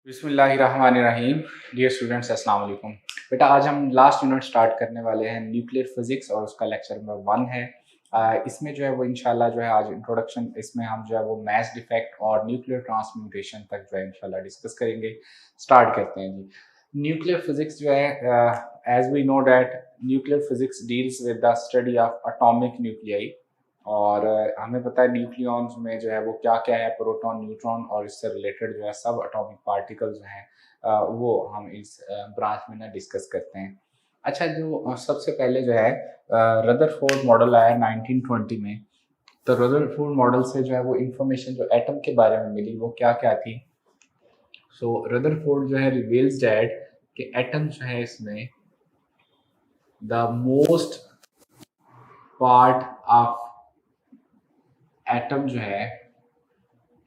बिस्मिल्लाहिर्रहमानिर्रहीम। Dear students, अस्सलाम वालेकुम। बेटा, आज हम लास्ट यूनिट स्टार्ट करने वाले हैं न्यूक्लियर फिजिक्स और उसका लेक्चर नंबर 1 है। इसमें जो है वो इंशाल्लाह जो है आज इंट्रोडक्शन, इसमें हम जो है वो मैस डिफेक्ट और न्यूक्लियर ट्रांसम्यूटेशन तक जो है इंशाल्लाह डिस्कस करेंगे। स्टार्ट करते हैं जी। न्यूक्लियर फिजिक्स जो है, as we know that nuclear physics deals with the study of atomic nuclei. और हमें पता है न्यूक्लियॉन्स में जो है वो क्या क्या है, प्रोटॉन, न्यूट्रॉन और इससे रिलेटेड जो है सब एटॉमिक पार्टिकल्स जो हैं वो हम इस ब्रांच में ना डिस्कस करते हैं। अच्छा, जो सबसे पहले जो है रदरफोर्ड मॉडल आया 1920 में। तो रदरफोर्ड मॉडल से जो है वो इंफॉर्मेशन जो एटम के बारे में मिली वो क्या क्या थी। सो रदरफोर्ड जो है रिवील्स दैट कि एटम जो है इसमें the most part of atom जो है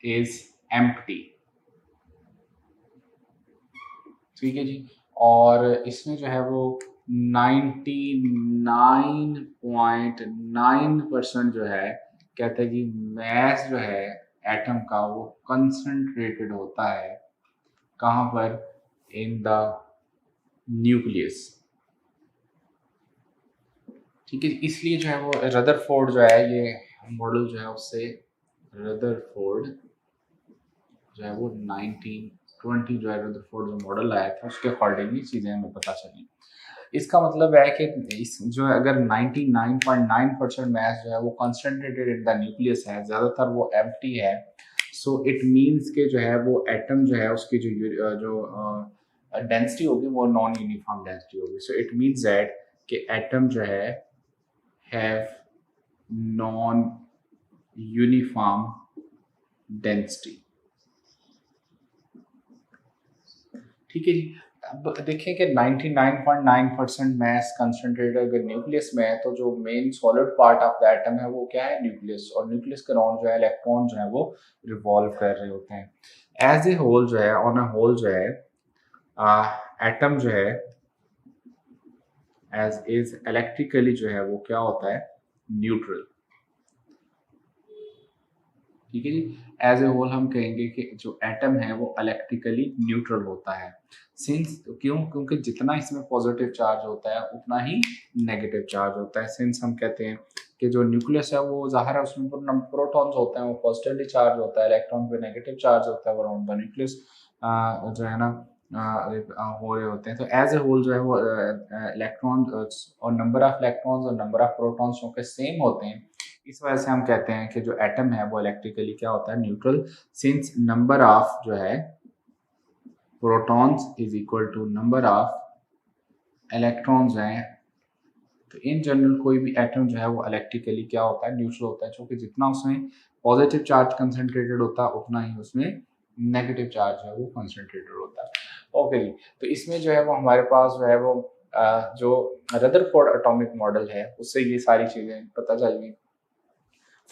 इज एम्प्टी। ठीक है जी। और इसमें जो है वो 99.9% जो है कहते हैं कि मैस जो है एटम का वो कंसंट्रेटेड होता है। कहाँ पर? In the nucleus. ठीक है, इसलिए जो है वो रदरफोर्ड जो है ये मॉडल जो है उससे रदरफोर्ड जो है वो 1920 जो है रदरफोर्ड जो मॉडल आया था उसके अकॉर्डिंग ये चीज़ें हमें पता चली। इसका मतलब है कि इस जो है अगर 99.9% मैस जो है वो कंसंट्रेटेड इन द न्यूक्लियस है, ज़्यादातर वो एम्प्टी है। सो इट मीन्स के जो है वो एटम जो है उसकी जो डेंसिटी होगी वो नॉन यूनिफॉर्म डेंसिटी होगी। सो इट मीन्स दैट कि एटम जो है हैव नॉन यूनिफॉर्म डेंसिटी। ठीक है जी। अब देखें कि 99.9% मैस कंसंट्रेटेड अगर न्यूक्लियस में है तो जो main solid part of the atom है वो क्या है? न्यूक्लियस। और न्यूक्लियस के अराउंड जो है इलेक्ट्रॉन जो है वो रिवॉल्व कर रहे होते हैं। एज ए होल जो है, ऑन अ होल जो है एटम जो है एज इज इलेक्ट्रिकली जो है वो क्या होता है? न्यूट्रल। ठीक है जी। एज ए होल हम कहेंगे कि जो एटम है वो इलेक्ट्रिकली न्यूट्रल होता है। सिंस क्यों? क्योंकि जितना इसमें पॉजिटिव चार्ज होता है उतना ही नेगेटिव चार्ज होता है। सिंस हम कहते हैं कि जो न्यूक्लियस है वो ज़ाहिर है उसमें प्रोटॉन्स होते हैं, वो पॉजिटिवली चार्ज होता है, इलेक्ट्रॉन पे नेगेटिव चार्ज होता है, वो अराउंड द न्यूक्लियस जो है ना हो रहे होते हैं। तो एज ए होल जो है वो इलेक्ट्रॉन और नंबर ऑफ इलेक्ट्रॉन्स और नंबर ऑफ प्रोटॉन्स जो के सेम होते हैं। इस वजह से हम कहते हैं कि जो एटम है वो इलेक्ट्रिकली क्या होता है? न्यूट्रल। सिंस नंबर ऑफ जो है protons is equal to number of electrons हैं। तो इन जनरल कोई भी एटम जो है वो इलेक्ट्रिकली क्या होता है? न्यूट्रल होता है, क्योंकि जितना उसमें पॉजिटिव चार्ज कंसंट्रेटेड होता है उतना ही उसमें नेगेटिव चार्ज है वो कंसंट्रेटेड होता है। ओके जी। तो इसमें जो है वो हमारे पास जो है वो जो रदरफोर्ड एटॉमिक मॉडल है उससे ये सारी चीज़ें पता चल गई।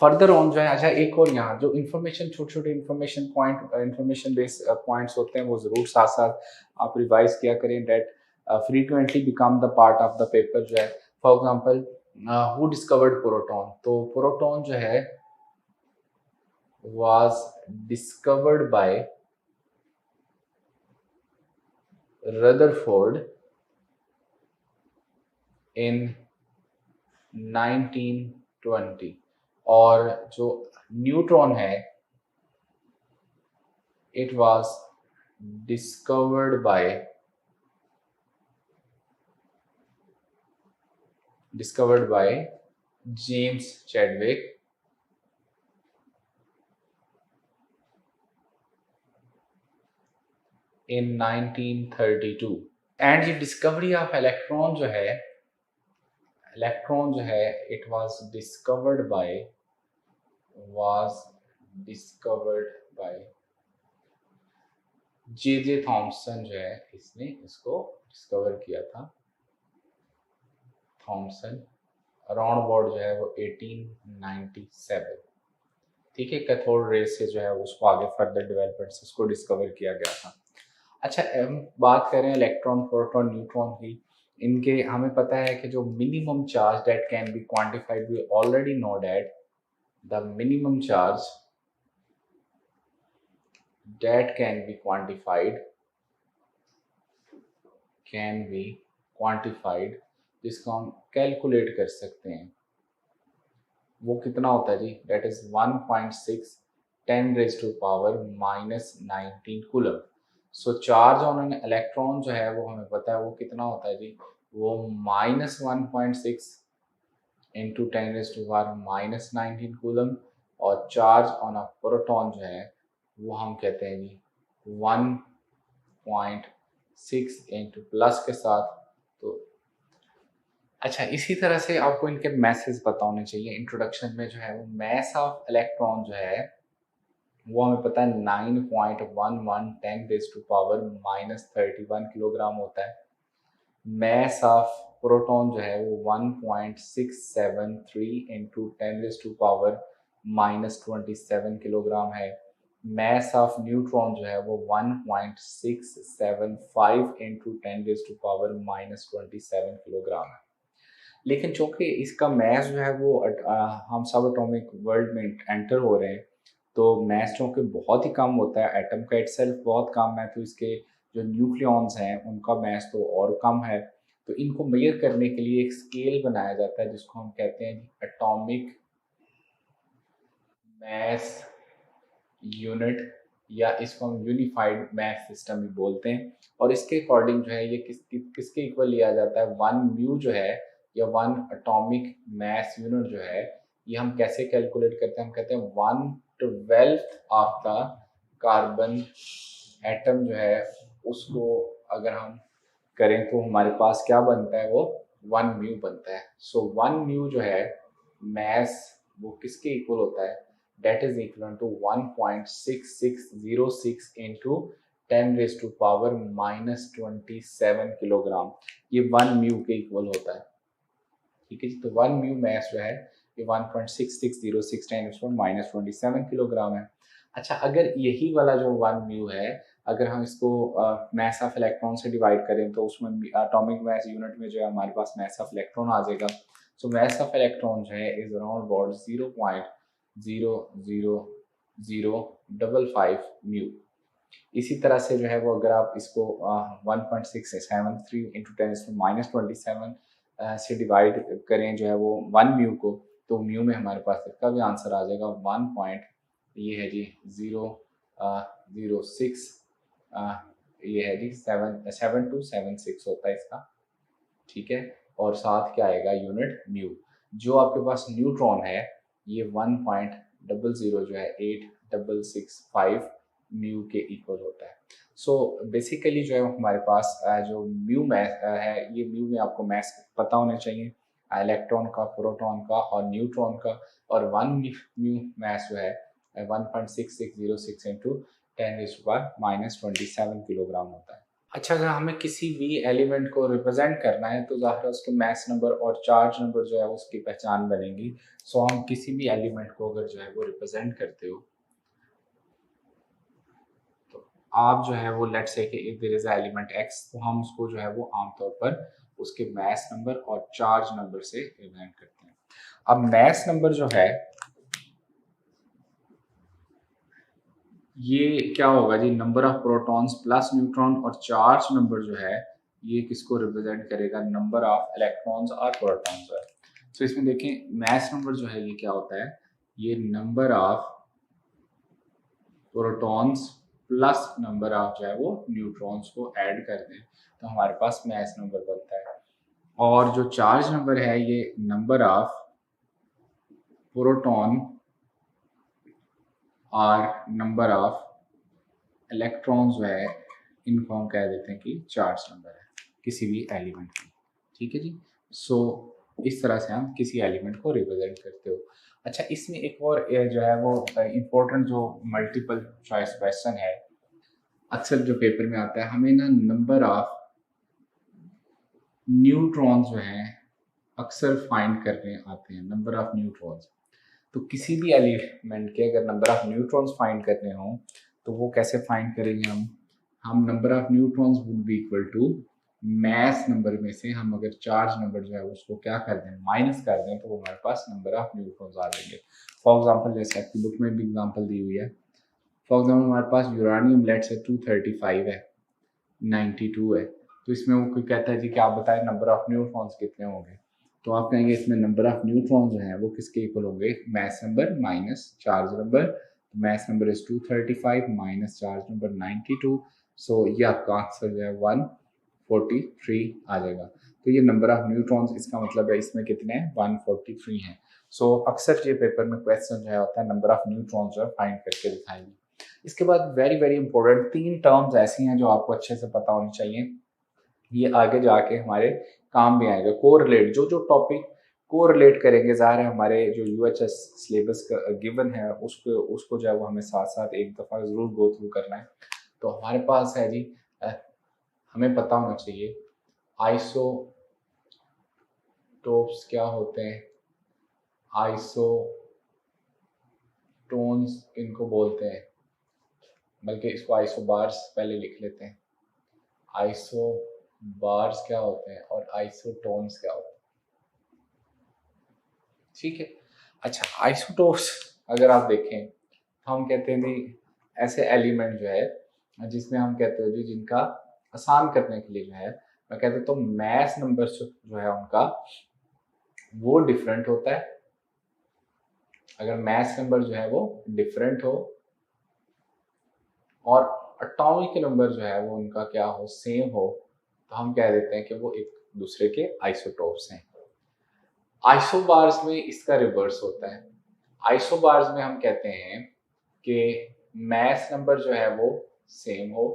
फर्दर ऑन जो है, अच्छा एक और यहाँ जो इन्फॉर्मेशन, छोटे छोटे इन्फॉर्मेशन बेस्ड पॉइंट्स होते हैं वो ज़रूर साथ साथ आप रिवाइज किया करें। That frequently become the part of the paper जो है। For example, who discovered proton? तो प्रोटॉन जो है was discovered by Rutherford in 1920। और जो न्यूट्रॉन है it was discovered by James Chadwick in 1932। And ये डिस्कवरी ऑफ इलेक्ट्रॉन जो है, it was discovered by J Thomson जो है, इसने इसको डिस्कवर किया था। थॉमसन अराउंड अबाउट जो है वो 1897। ठीक है, कैथोड रेज से जो है उसको आगे फर्दर डेवलपमेंट से उसको डिस्कवर किया गया था। अच्छा, हम बात करें इलेक्ट्रॉन, प्रोटॉन, न्यूट्रॉन की। इनके हमें पता है कि जो minimum charge that can be quantified, we already know that the minimum charge that can be quantified, जिसको हम कैलकुलेट कर सकते हैं, वो कितना होता है जी? That is 1.6 10 raise to power -19 coulomb. So charge on an electron जो है वो हमें पता है वो कितना होता है जी? वो -1.6 into 10 raise to power -19 coulomb, और चार्ज ऑन अ प्रोटॉन जो है वो हम कहते हैं जी 1.6 इंटू प्लस के साथ। तो अच्छा, इसी तरह से आपको इनके मैसेज पता होने चाहिए। इंट्रोडक्शन में जो है वो मैस ऑफ इलेक्ट्रॉन जो है वो हमें पता है 9.11 रेज़ टू पावर -31 किलोग्राम होता है। मैस ऑफ प्रोटॉन जो है वो 1.673 into 10 raise to power -27 kilogram है। मैस ऑफ न्यूट्रॉन जो है वो 1.675 into 10 raise to power -27 kilogram है। लेकिन चूंकि इसका मैथ जो है वो हम सब एटॉमिक वर्ल्ड में एंटर हो रहे हैं, तो मैथ चूंकि बहुत ही कम होता है, एटम का इटसेल्फ बहुत कम है, तो इसके जो न्यूक्लियॉन्स हैं उनका मैथ तो और कम है। तो इनको मेजर करने के लिए एक स्केल बनाया जाता है जिसको हम कहते हैं एटॉमिक मैथ यूनिट, या इसको हम यूनिफाइड मैथ सिस्टम भी बोलते हैं। और इसके अकॉर्डिंग जो है ये किसके इक्वल लिया जाता है? 1 म्यू जो है, या 1 एटॉमिक मैथ यूनिट जो है, ये हम कैसे कैलकुलेट करते हैं? हम कहते हैं 1/12 ऑफ द कार्बन एटम जो है उसको अगर हम करें तो हमारे पास क्या बनता है? वो 1 म्यू बनता है। सो 1 म्यू जो है मैथ वो किसके इक्वल होता है? that is equivalent to 1.6606 into 10 raised to power -27 kilogram. ये 1 म्यू के इक्वल होता है। ठीक है जी, तो 1 म्यू मैस जो है ये 1.6606 10 raised to -27 किलोग्राम है। अच्छा, अगर यही वाला जो 1 म्यू है, अगर हम इसको मैस ऑफ इलेक्ट्रॉन से डिवाइड करें तो उसमें एटॉमिक मैस यूनिट में जो है हमारे पास मैस ऑफ इलेक्ट्रॉन आ जाएगा। सो मैस ऑफ इलेक्ट्रॉन जो है इज अराउंड अबाउट 0.00055 म्यू। इसी तरह से जो है वो अगर आप इसको 1.673 इंटू 10⁻27 से डिवाइड करें जो है वो 1 म्यू को, तो म्यू में हमारे पास इसका भी आंसर आ जाएगा 1 पॉइंट, ये है जी 0.06, ये है जी 7276 होता है इसका। ठीक है, और साथ क्या आएगा? Unit mu. जो आपके पास न्यूट्रॉन है ये 1.00 जो है 8665 म्यू के इक्वल होता है। सो बेसिकली जो है हमारे पास जो म्यू मैथ है, ये म्यू में आपको मैथ पता होना चाहिए, इलेक्ट्रॉन का, प्रोटॉन का और न्यूट्रॉन का। और 1 म्यू मैथ जो है 1.6606 इंटू 10⁻⁻27 किलोग्राम होता है। अच्छा, अगर हमें किसी भी एलिमेंट को रिप्रेजेंट करना है तो ज़ाहिर है उसके मैस नंबर और चार्ज नंबर जो है उसकी पहचान बनेगी। सो हम किसी भी एलिमेंट को अगर जो है वो रिप्रेजेंट करते हो, तो आप जो है वो लेट से कि if there is element X, तो हम उसको जो है वो आमतौर पर उसके मैस नंबर और चार्ज नंबर से रिप्रेजेंट करते हैं। अब मैस नंबर जो है ये क्या होगा जी? Number of protons plus neutron, और चार्ज नंबर जो है ये किसको रिप्रेजेंट करेगा? नंबर ऑफ इलेक्ट्रॉन्स और प्रोटॉन्स है। तो इसमें देखें मैस नंबर जो है ये क्या होता है? ये number of protons plus number of जो है वो न्यूट्रॉन्स को ऐड कर दें तो हमारे पास मैस नंबर बनता है। और जो चार्ज नंबर है ये नंबर ऑफ प्रोटॉन और नंबर ऑफ इलेक्ट्रॉन्स जो है इनको हम कह देते हैं कि चार्ज नंबर है किसी भी एलिमेंट की। ठीक है जी, सो इस तरह से हम किसी एलिमेंट को रिप्रेजेंट करते हो। अच्छा, इसमें एक और जो है वो इम्पोर्टेंट जो मल्टीपल चॉइस क्वेश्चन है अक्सर जो पेपर में आता है, हमें ना नंबर ऑफ न्यूट्रॉन्स जो हैं अक्सर फाइंड करने आते हैं, नंबर ऑफ न्यूट्रॉन्स। तो किसी भी एलिमेंट के अगर नंबर ऑफ न्यूट्रॉन्स फाइंड करने हों तो वो कैसे फाइंड करेंगे? हम number of neutrons would be equal to mass number में से हम अगर चार्ज नंबर जो है उसको क्या कर दें? माइनस कर दें, तो वो हमारे पास नंबर ऑफ न्यूट्रॉन्स आ जाएंगे। फॉर एग्जांपल जैसे आपकी बुक में भी एग्जांपल दी हुई है फॉर एग्जाम्पल हमारे पास यूरानियम लेट से 235 है, 92 है, तो इसमें वो कोई कहता है जी कि आप बताएं नंबर ऑफ न्यूट्रॉन्स कितने होंगे, तो आप कहेंगे इसमें नंबर ऑफ न्यूट्रॉन्स जो हैं वो किसके इक्वल होंगे, mass number minus charge number, mass number is 235 minus charge number 92, सो ये आपका आंसर जो है 143 आ जाएगा। तो ये नंबर ऑफ न्यूट्रॉन्स, इसका मतलब है इसमें कितने हैं, 143 हैं। सो अक्सर ये पेपर में क्वेश्चन जो है होता है नंबर ऑफ न्यूट्रॉन्स जो है फाइंड करके दिखाएंगे। इसके बाद वेरी वेरी इंपॉर्टेंट 3 टर्म्स ऐसी हैं जो आपको अच्छे से पता होनी चाहिए, ये आगे जाके हमारे काम भी आएगा। कोरिलेट, जो जो टॉपिक कोरिलेट करेंगे, ज़ाहिर है हमारे जो यूएचएस सिलेबस का गिवन है उसको जो है वो हमें साथ साथ एक दफ़ा ज़रूर गो थ्रू करना है। तो हमारे पास है जी, हमें पता होना चाहिए आइसोटोप्स क्या होते हैं, आइसोटोन्स इनको बोलते हैं, बल्कि इसको आइसोबार्स पहले लिख लेते हैं। आइसोबार्स क्या होते हैं और आइसोटोन्स क्या होते हैं, ठीक है। अच्छा, आइसोटोप्स अगर आप देखें तो हम कहते हैं जी ऐसे एलिमेंट जो है जिसमें हम कहते हैं जी जिनका आसान करने के लिए जो है मैं कहते तो मैस नंबर जो है उनका वो डिफरेंट होता है। अगर मैस नंबर जो है वो डिफरेंट हो और एटॉमिक नंबर जो है वो उनका क्या हो, सेम हो, तो हम कह देते हैं कि वो एक दूसरे के आइसोटोप्स हैं। आइसोबार्स में इसका रिवर्स होता है। आइसोबार्स में हम कहते हैं कि मैस नंबर जो है वो सेम हो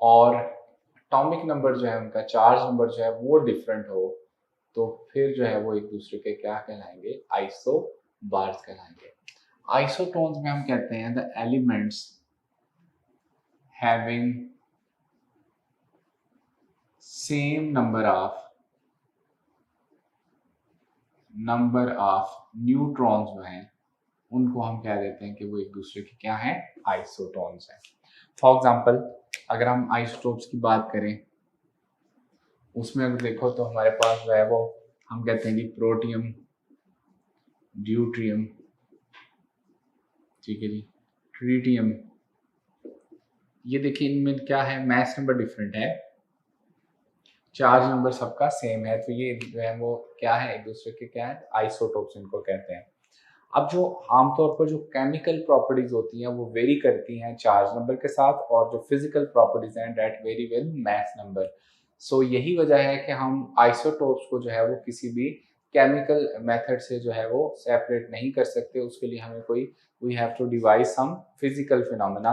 और एटॉमिक नंबर जो है उनका, चार्ज नंबर जो है वो डिफरेंट हो, तो फिर जो है वो एक दूसरे के क्या कहलाएंगे, आइसोबार्स कहलाएंगे। आइसोटोन्स में हम कहते हैं the elements having same number of neutrons जो हैं उनको हम कह देते हैं कि वो एक दूसरे के क्या हैं, आइसोटोन्स हैं। फॉर एग्जांपल अगर हम आइसोटोप्स की बात करें, उसमें अगर देखो तो हमारे पास जो है वो हम कहते हैं कि प्रोटियम, ड्यूट्रियम, ठीक है जी, ट्रीटियम, ये देखिए इनमें क्या है, मैस नंबर डिफरेंट है, चार्ज नंबर सबका सेम है, तो ये जो है वो क्या है, एक दूसरे के क्या है, आइसोटोप्स इनको कहते हैं। अब जो आमतौर पर जो केमिकल प्रॉपर्टीज होती हैं वो वेरी करती हैं चार्ज नंबर के साथ, और जो फिजिकल प्रॉपर्टीज हैं that vary with mass number. So यही वजह है कि हम आइसोटोप्स को जो है वो किसी भी केमिकल मेथड से जो है वो सेपरेट नहीं कर सकते, उसके लिए हमें कोई we have to devise some physical phenomena.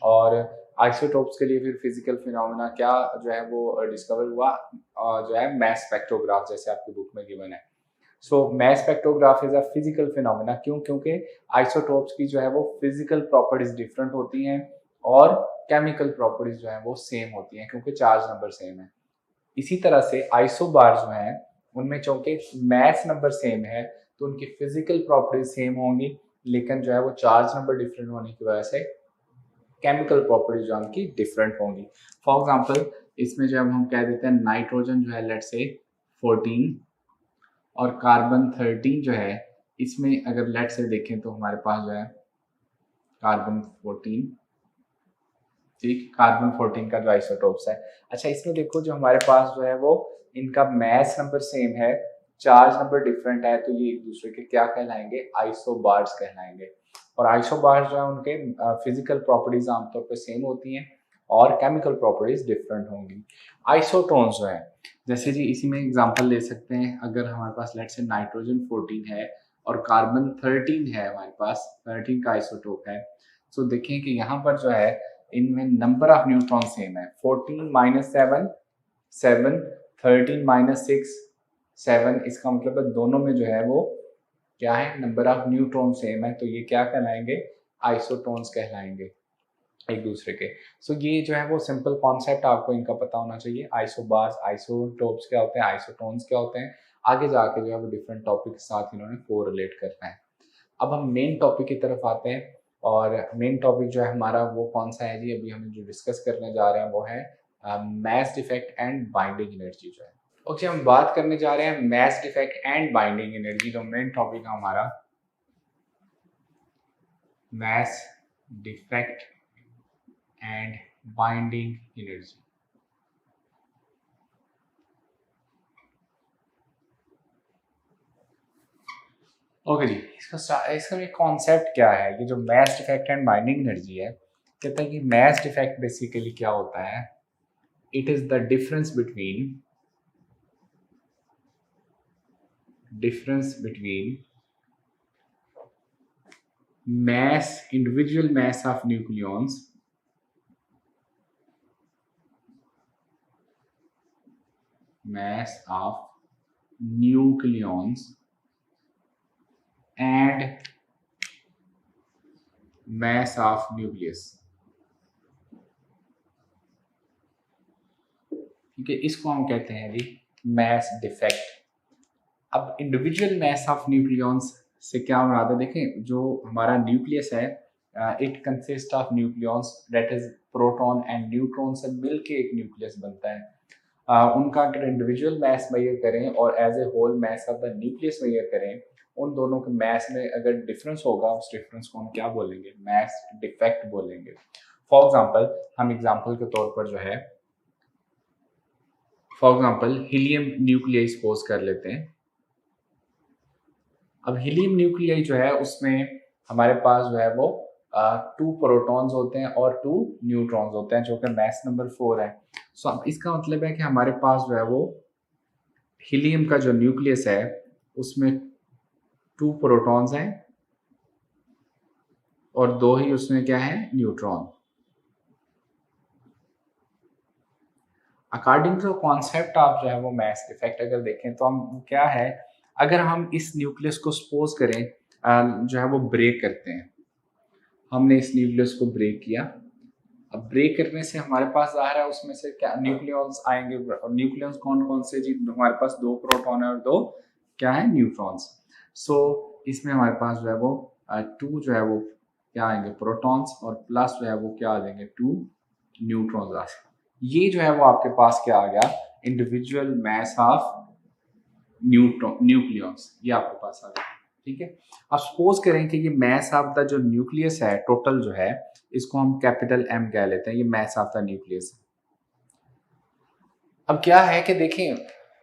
और आइसोटोप्स के लिए फिर फिजिकल फिनोमेना क्या जो है वो डिस्कवर हुआ, जो है मास स्पेक्ट्रोग्राफ, जैसे आपकी बुक में गिवन है। So mass spectrograph is a physical phenomena, क्यों, क्योंकि आइसोटोप्स की जो है वो फिजिकल प्रॉपर्टीज डिफरेंट होती हैं और केमिकल प्रॉपर्टीज जो है वो सेम होती हैं क्योंकि चार्ज नंबर सेम है। इसी तरह से आइसोबार जो है उनमें चूंकि मास नंबर सेम है तो उनकी फिजिकल प्रॉपर्टीज सेम होंगी, लेकिन जो है वो चार्ज नंबर डिफरेंट होने की वजह से केमिकल प्रॉपर्टीज जो उनकी डिफरेंट होंगी। फॉर एग्जांपल इसमें जो हम कह देते हैं नाइट्रोजन जो है लेट से 14 और कार्बन 13 जो है, इसमें अगर लेट से देखें तो हमारे पास जो है कार्बन 14, ठीक, कार्बन 14 का जो आइसोटोप्स है। अच्छा, इसमें देखो जो हमारे पास जो है वो इनका मास नंबर सेम है, चार्ज नंबर डिफरेंट है, तो ये एक दूसरे के क्या कहलाएंगे, आइसोबार्स कहलाएंगे। और आइसोबार्स जो है उनके फिजिकल प्रॉपर्टीज आमतौर पर सेम होती हैं और केमिकल प्रॉपर्टीज डिफरेंट होंगी। आइसोटोन्स जो है, जैसे जी इसी में एग्जांपल ले सकते हैं, अगर हमारे पास लेट से नाइट्रोजन 14 है और कार्बन 13 है, हमारे पास 13 का आइसोटोप है, तो देखें कि यहाँ पर जो है इनमें नंबर ऑफ न्यूट्रॉन सेम है, 14 माइनस 7 7, 13 माइनस 6 7, इसका मतलब है दोनों में जो है वो क्या है, नंबर ऑफ न्यूट्रॉन सेम है, तो ये क्या कहलाएंगे, आइसोटोन्स कहलाएंगे एक दूसरे के। सो ये जो है वो सिंपल कॉन्सेप्ट आपको इनका पता होना चाहिए, आइसोबार्स, आइसोटोप्स क्या होते हैं, आइसोटोन्स क्या होते हैं, आगे जाके जो है वो डिफरेंट टॉपिक के साथ इन्होंने कोरिलेट करना है। अब हम मेन टॉपिक की तरफ आते हैं, और मेन टॉपिक जो है हमारा वो कौन सा है जी, अभी हम जो डिस्कस करने जा रहे हैं वो है mass defect and binding energy जो है। ओके, हम बात करने जा रहे हैं mass defect and binding energy, जो मेन टॉपिक है हमारा। mass defect and binding energy. Okay जी, इसका ये कॉन्सेप्ट क्या है कि जो mass defect and binding energy है, कहता है कि मैस डिफेक्ट बेसिकली क्या होता है, it is the difference between mass individual mass of nucleons and mass of nucleus. ठीक है, इसको हम कहते हैं जी मैस डिफेक्ट। अब इंडिविजुअल मैस ऑफ न्यूक्लियॉन्स से क्या मुराद है, देखें जो हमारा न्यूक्लियस है, it consist of nucleons that is proton and neutron से मिलके एक न्यूक्लियस बनता है। उनका अगर इंडिविजुअल मैस मेजर करें और as a whole mass of the nucleus measure करें, उन दोनों के मैस में अगर डिफरेंस होगा, उस डिफरेंस को हम क्या बोलेंगे, मैस डिफेक्ट बोलेंगे। फॉर एग्जांपल, हम एग्जांपल के तौर पर जो है, for example helium nuclei suppose कर लेते हैं। अब हीलियम न्यूक्लियाई जो है उसमें हमारे पास जो है वो 2 प्रोटॉन्स होते हैं और 2 न्यूट्रॉन्स होते हैं, जो कि मैस नंबर 4 है। सो अब इसका मतलब है कि हमारे पास जो है वो हीलियम का जो न्यूक्लियस है उसमें 2 प्रोटॉन्स हैं और 2 ही उसमें क्या है, neutron. According to concept of जो है वो मैस डिफेक्ट अगर देखें तो हम क्या है, अगर हम इस न्यूक्लियस को सपोज करें जो है वो ब्रेक करते हैं, हमने इस न्यूक्लियस को ब्रेक किया। अब ब्रेक करने से हमारे पास ज़ाहिर है उसमें से क्या न्यूक्लियॉन्स आएंगे, और न्यूक्लियॉन्स कौन कौन से जी, हमारे पास 2 प्रोटॉन है और 2 क्या है, न्यूट्रॉन्स। सो इसमें हमारे पास जो है वो 2 जो है वो क्या आएंगे, प्रोटॉन्स, और प्लस जो है वो क्या आ जाएंगे, 2 न्यूट्रॉन्स आ। ये जो है वो आपके पास क्या आ गया, इंडिविजुअल मैस ऑफ न्यूक्लियॉन्स, ये आपके पास आ गया। ठीक है, अब सपोज करें कि ये मैस ऑफ द जो न्यूक्लियस है टोटल जो है, इसको हम कैपिटल एम कह लेते हैं, ये मैस ऑफ द न्यूक्लियस। अब क्या है कि देखें,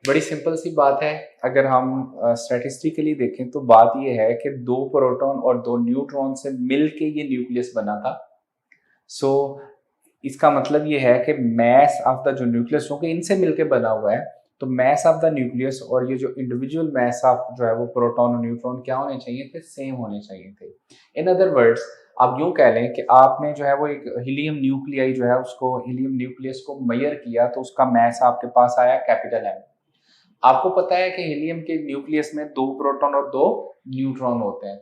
बड़ी सिंपल सी बात है, अगर हम स्टैटिस्टिकली देखें तो बात ये है कि 2 प्रोटॉन और 2 न्यूट्रॉन से मिलके ये न्यूक्लियस बना था। सो इसका मतलब ये है कि मैस ऑफ द जो न्यूक्लियस, क्योंकि इनसे मिलके बना हुआ है, तो मैस ऑफ द न्यूक्लियस और ये जो इंडिविजुअल मैस ऑफ जो है वो प्रोटॉन और न्यूट्रॉन क्या होने चाहिए थे, सेम होने चाहिए थे। इन अदर वर्ड्स आप यूं कह लें कि आपने जो है वो एक हीलियम न्यूक्लियाई जो है उसको, हीलियम न्यूक्लियस को मेजर किया, तो उसका मैस आपके पास आया कैपिटल एम। आपको पता है कि हीलियम के न्यूक्लियस में 2 प्रोटॉन और 2 न्यूट्रॉन होते हैं।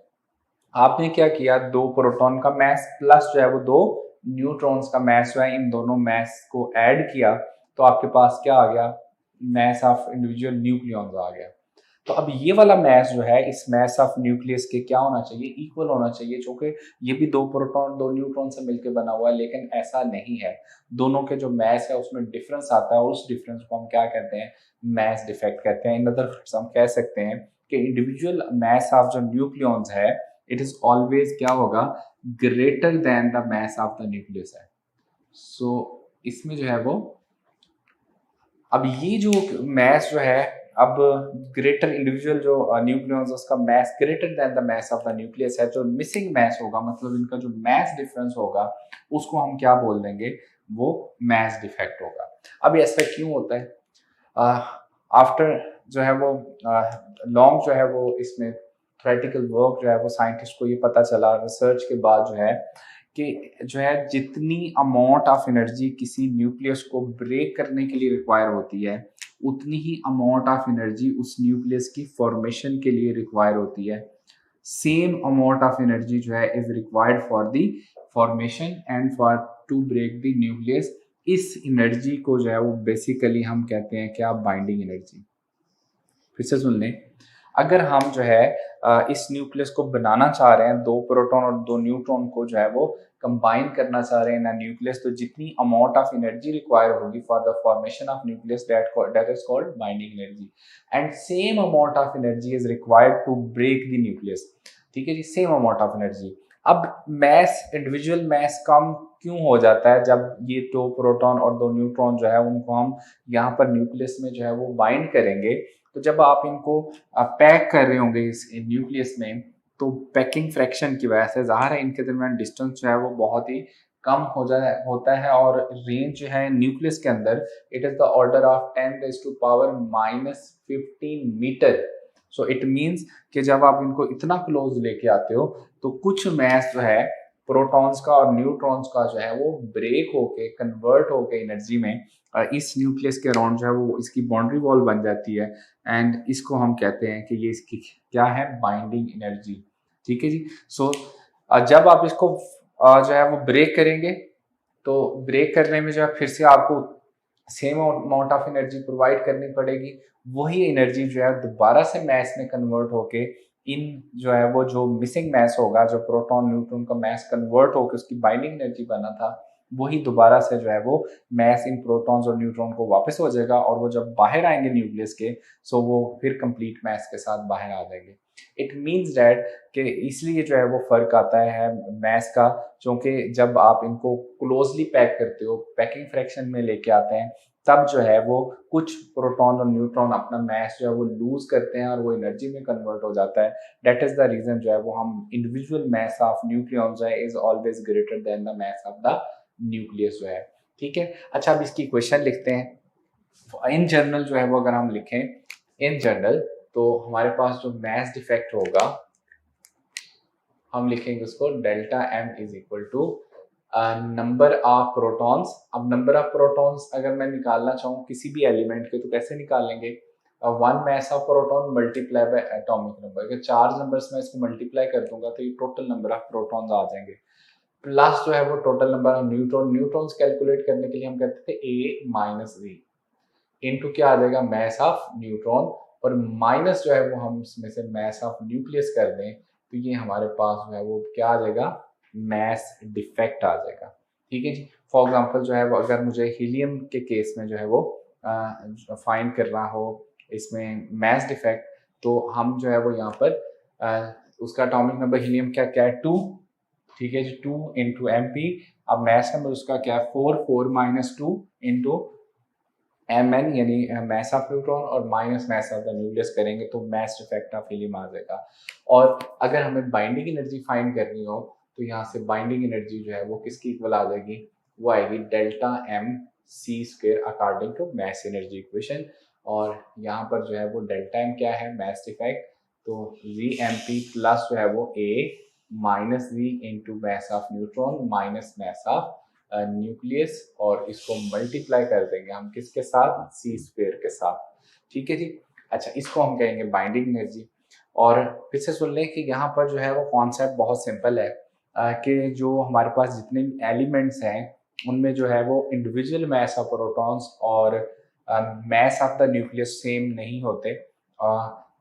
आपने क्या किया, 2 प्रोटॉन का मैस प्लस जो है वो 2 न्यूट्रॉन्स का मैस जो है, इन दोनों मैस को ऐड किया, तो आपके पास क्या आ गया, मैस ऑफ इंडिविजुअल न्यूक्लियॉन्स आ गया। तो अब ये वाला मैस जो है, इस मैस ऑफ न्यूक्लियस के क्या होना चाहिए, इक्वल होना चाहिए, क्योंकि ये भी 2 प्रोटॉन 2 न्यूट्रॉन से मिलकर बना हुआ है, लेकिन ऐसा नहीं है। दोनों के जो मैस है उसमें डिफरेंस आता है, और उस डिफरेंस को हम क्या कहते हैं, मैस डिफेक्ट कहते हैं। इन अदर वर्ड्स हम कह सकते हैं कि इंडिविजुअल मैस ऑफ जो न्यूक्लियॉन्स है, इट इज ऑलवेज क्या होगा, greater than the mass of the nucleus है। सो इसमें जो है वो, अब ये जो मैस जो है, अब ग्रेटर इंडिविजुअल जो न्यूक्लियस उसका mass greater than the mass of the nucleus है, जो मिसिंग मैस होगा, मतलब इनका जो मैस डिफरेंस होगा, उसको हम क्या बोल देंगे, वो मैस डिफेक्ट होगा। अब ऐसा क्यों होता है, आफ्टर जो है वो लॉन्ग जो है वो इसमें थ्योरेटिकल वर्क जो है वो, साइंटिस्ट को ये पता चला रिसर्च के बाद जो है कि जो है जितनी अमाउंट ऑफ एनर्जी किसी न्यूक्लियस को ब्रेक करने के लिए रिक्वायर होती है, उतनी ही अमाउंट ऑफ एनर्जी उस न्यूक्लियस की फॉर्मेशन के लिए रिक्वायर होती है। सेम अमाउंट ऑफ एनर्जी जो है is required for the formation and for to break the nucleus. इस एनर्जी को जो है वो बेसिकली हम कहते हैं क्या, बाइंडिंग एनर्जी। फिर से सुन लें, अगर हम जो है इस न्यूक्लियस को बनाना चाह रहे हैं, 2 प्रोटॉन और 2 न्यूट्रॉन को जो है वो कंबाइन करना चाह रहे हैं ना न्यूक्लियस, तो जितनी अमाउंट ऑफ एनर्जी रिक्वायर होगी for the formation of nucleus, that is called binding energy, and same amount of energy is required to break the nucleus. ठीक है जी, सेम अमाउंट ऑफ एनर्जी। अब मैस, इंडिविजुअल मैस कम क्यों हो जाता है जब ये दो प्रोटॉन और दो न्यूट्रॉन जो है उनको हम यहाँ पर न्यूक्लियस में जो है वो बाइंड करेंगे। तो जब आप इनको पैक कर रहे होंगे इस न्यूक्लियस में, तो पैकिंग फ्रैक्शन की वजह से ज़ाहिर है इनके दरमियान डिस्टेंस जो है वो बहुत ही कम होता है, और रेंज जो है न्यूक्लियस के अंदर it is the order of 10⁻⁻15 metre. So it means कि जब आप इनको इतना क्लोज लेके आते हो तो कुछ मैस जो है प्रोटॉन्स का और न्यूट्रॉन्स का जो है वो ब्रेक होके कन्वर्ट होके एनर्जी में इस न्यूक्लियस के अराउंड जो है वो इसकी बाउंड्री वॉल बन जाती है, एंड इसको हम कहते हैं कि ये इसकी क्या है, बाइंडिंग एनर्जी। ठीक है जी। सो जब आप इसको जो है वो ब्रेक करेंगे, तो ब्रेक करने में जो है फिर से आपको same amount of energy provide करनी पड़ेगी। वही एनर्जी जो है दोबारा से मैस में कन्वर्ट होके इन जो है वो जो मिसिंग मैस होगा, जो प्रोटॉन न्यूट्रॉन का मैस कन्वर्ट होकर उसकी बाइंडिंग एनर्जी बना था, वही दोबारा से जो है वो मैस इन प्रोटॉन्स और न्यूट्रॉन को वापस हो जाएगा, और वो जब बाहर आएंगे न्यूक्लियस के, सो वो फिर कंप्लीट मैस के साथ बाहर आ जाएंगे। इट मीन्स डैट कि इसलिए जो है वो फर्क आता है मैस का, क्योंकि जब आप इनको क्लोजली पैक करते हो, पैकिंग फ्रैक्शन में लेके आते हैं, तब जो है वो कुछ प्रोटॉन और न्यूट्रॉन अपना मैस जो है वो लूज करते हैं और वो एनर्जी में कन्वर्ट हो जाता है। दैट इज द रीजन जो है वो हम इंडिविजुअल मैस ऑफ न्यूक्लियॉन्स जो है is always greater than the mass of the nucleus जो है। ठीक है। अच्छा, अब इसकी क्वेश्चन लिखते हैं। इन जनरल जो है वो अगर हम लिखें इन जनरल, तो हमारे पास जो मैस डिफेक्ट होगा हम लिखेंगे उसको delta m is equal to number of protons. अब नंबर ऑफ प्रोटॉन्स अगर मैं निकालना चाहूँ किसी भी एलिमेंट के, तो कैसे निकालेंगे? One mass of proton multiply by atomic number. अगर चार नंबर्स में इसको मल्टीप्लाई कर दूंगा तो ये टोटल नंबर ऑफ प्रोटॉन्स आ जाएंगे, प्लस जो है वो total number of neutrons calculate करने के लिए हम कहते थे ए माइनस वी इनटू क्या आ जाएगा, मैस ऑफ न्यूट्रॉन, और माइनस जो है वो हम इसमें से मैस ऑफ न्यूक्लियस कर दें, तो ये हमारे पास जो है वो क्या आ जाएगा, मैस डिफेक्ट आ जाएगा। ठीक है जी। फॉर एग्जांपल जो है वो अगर मुझे हीलियम के केस में जो है वो फाइंड करना हो इसमें मैस डिफेक्ट, तो हम जो है वो यहाँ पर उसका एटॉमिक नंबर हीलियम क्या क्या है, 2। ठीक है जी, 2 इंटू एम पी। अब मैस नंबर उसका क्या है, 4 माइनस 2 इंटू एम एन, यानी मैस ऑफ न्यूट्रॉन और minus mass of the nucleus करेंगे तो मैस इफेक्ट ऑफ हीलियम आ जाएगा। और अगर हमें बाइंडिंग एनर्जी फाइंड करनी हो, तो यहाँ से बाइंडिंग एनर्जी जो है वो किसकी इक्वल आ जाएगी, वो आएगी delta m c square according to mass energy equation. और यहाँ पर जो है वो डेल्टा एम क्या है, मैस इफेक्ट, तो वी एम पी प्लस जो है वो A minus V into mass of neutron minus mass of nucleus, और इसको मल्टीप्लाई कर देंगे हम किसके साथ, सी स्क्वेयर के साथ। ठीक है जी। अच्छा, इसको हम कहेंगे बाइंडिंग एनर्जी। और फिर से सुन लें कि यहाँ पर जो है वो कॉन्सेप्ट बहुत सिंपल है, कि जो हमारे पास जितने एलिमेंट्स हैं उनमें जो है वो इंडिविजुअल मैस ऑफ प्रोटॉन्स और mess of the nucleus same नहीं होते।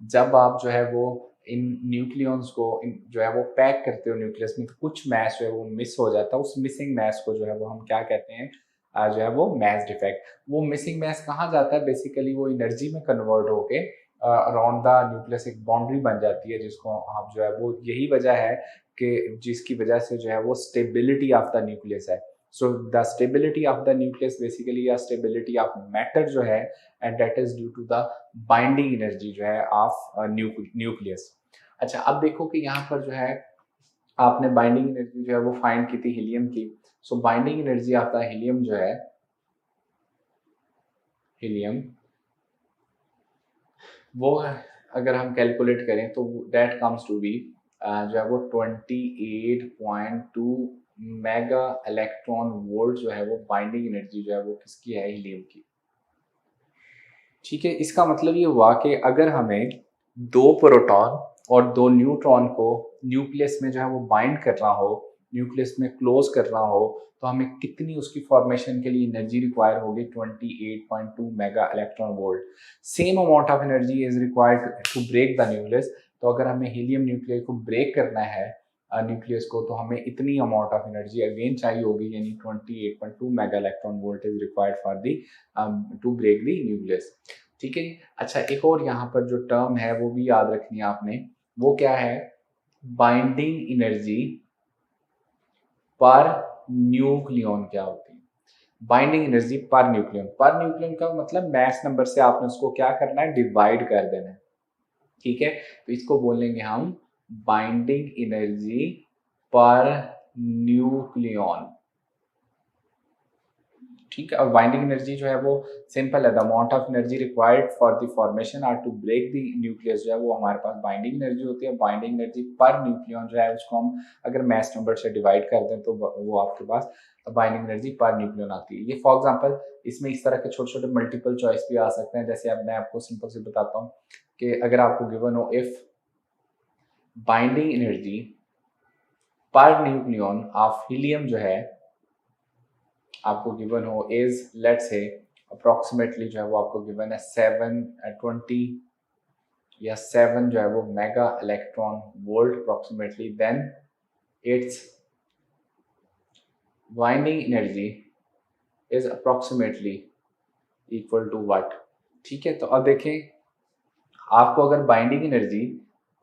जब आप जो है वो इन न्यूक्लियॉन्स को जो है वो पैक करते हो न्यूक्लियस में, तो कुछ मैस जो है वो मिस हो जाता है। उस मिसिंग मैस को जो है वो हम क्या कहते हैं, जो है वो मैस डिफेक्ट। वो मिसिंग मैस कहाँ जाता है, बेसिकली वो एनर्जी में कन्वर्ट होके अराउंड द न्यूक्लियस एक बाउंड्री बन जाती है, जिसको हम जो है वो, यही वजह है कि जिसकी वजह से जो है वो स्टेबिलिटी ऑफ द न्यूक्लियस है। So the stability of the nucleus basically या स्टेबिलिटी ऑफ मैटर जो है, and that is due to the binding energy जो है ऑफ न्यूक्लियस। अच्छा, अब देखो कि यहाँ पर जो है आपने बाइंडिंग एनर्जी जो है वो फाइंड की थी हीलियम की। So binding energy of the helium जो है, हीलियम वो अगर हम कैलकुलेट करें तो दैट कम्स टू बी जो है वो 28.2 मेगा इलेक्ट्रॉन वोल्ट जो है वो बाइंडिंग एनर्जी जो है वो किसकी है, हीलियम की। ठीक है। इसका मतलब ये हुआ कि अगर हमें दो प्रोटॉन और दो न्यूट्रॉन को न्यूक्लियस में जो है वो बाइंड करना हो, न्यूक्लियस में क्लोज करना हो, तो हमें कितनी उसकी फॉर्मेशन के लिए एनर्जी रिक्वायर होगी, 28.2 mega electron volt. Same amount of energy is required to break the nucleus. तो अगर हमें हीलियम न्यूक्लियस को ब्रेक करना है, न्यूक्लियस को, तो हमें इतनी अमाउंट ऑफ एनर्जी अगेन चाहिए होगी, यानी 28.2 mega electron volt is required for the to break the nucleus. ठीक है। अच्छा, एक और यहाँ पर जो टर्म है वो भी याद रखनी है आपने, वो क्या है, बाइंडिंग एनर्जी पर न्यूक्लियन क्या होती है? Binding energy per nucleon. Per nucleon का मतलब मैस नंबर से आपने उसको क्या करना है, डिवाइड कर देना है। ठीक है, तो इसको बोलेंगे हम बाइंडिंग एनर्जी पर न्यूक्लियन। ठीक है, और बाइंडिंग एनर्जी जो है वो सिंपल है, the amount of energy required for the formation or to break the nucleus, जो है वो हमारे पास बाइंडिंग एनर्जी होती है। बाइंडिंग एनर्जी पर न्यूक्लियन जो है उसको हम अगर मैस नंबर से डिवाइड कर दें तो वो आपके पास बाइंडिंग एनर्जी पर न्यूक्लियन आती है। ये फॉर एग्जांपल इसमें इस तरह के छोटे छोटे मल्टीपल चॉइस भी आ सकते हैं। जैसे अब मैं आपको सिंपल से बताता हूँ कि अगर आपको गिवन हो if binding energy per nucleon of helium जो है आपको गिवन हो इज लेट्स से अप्रोक्सीमेटली जो है वो आपको गिवन है 720 या 7 जो है वो mega electron volt approximately, then its binding energy is approximately equal to what. ठीक है, तो अब देखें आपको अगर बाइंडिंग एनर्जी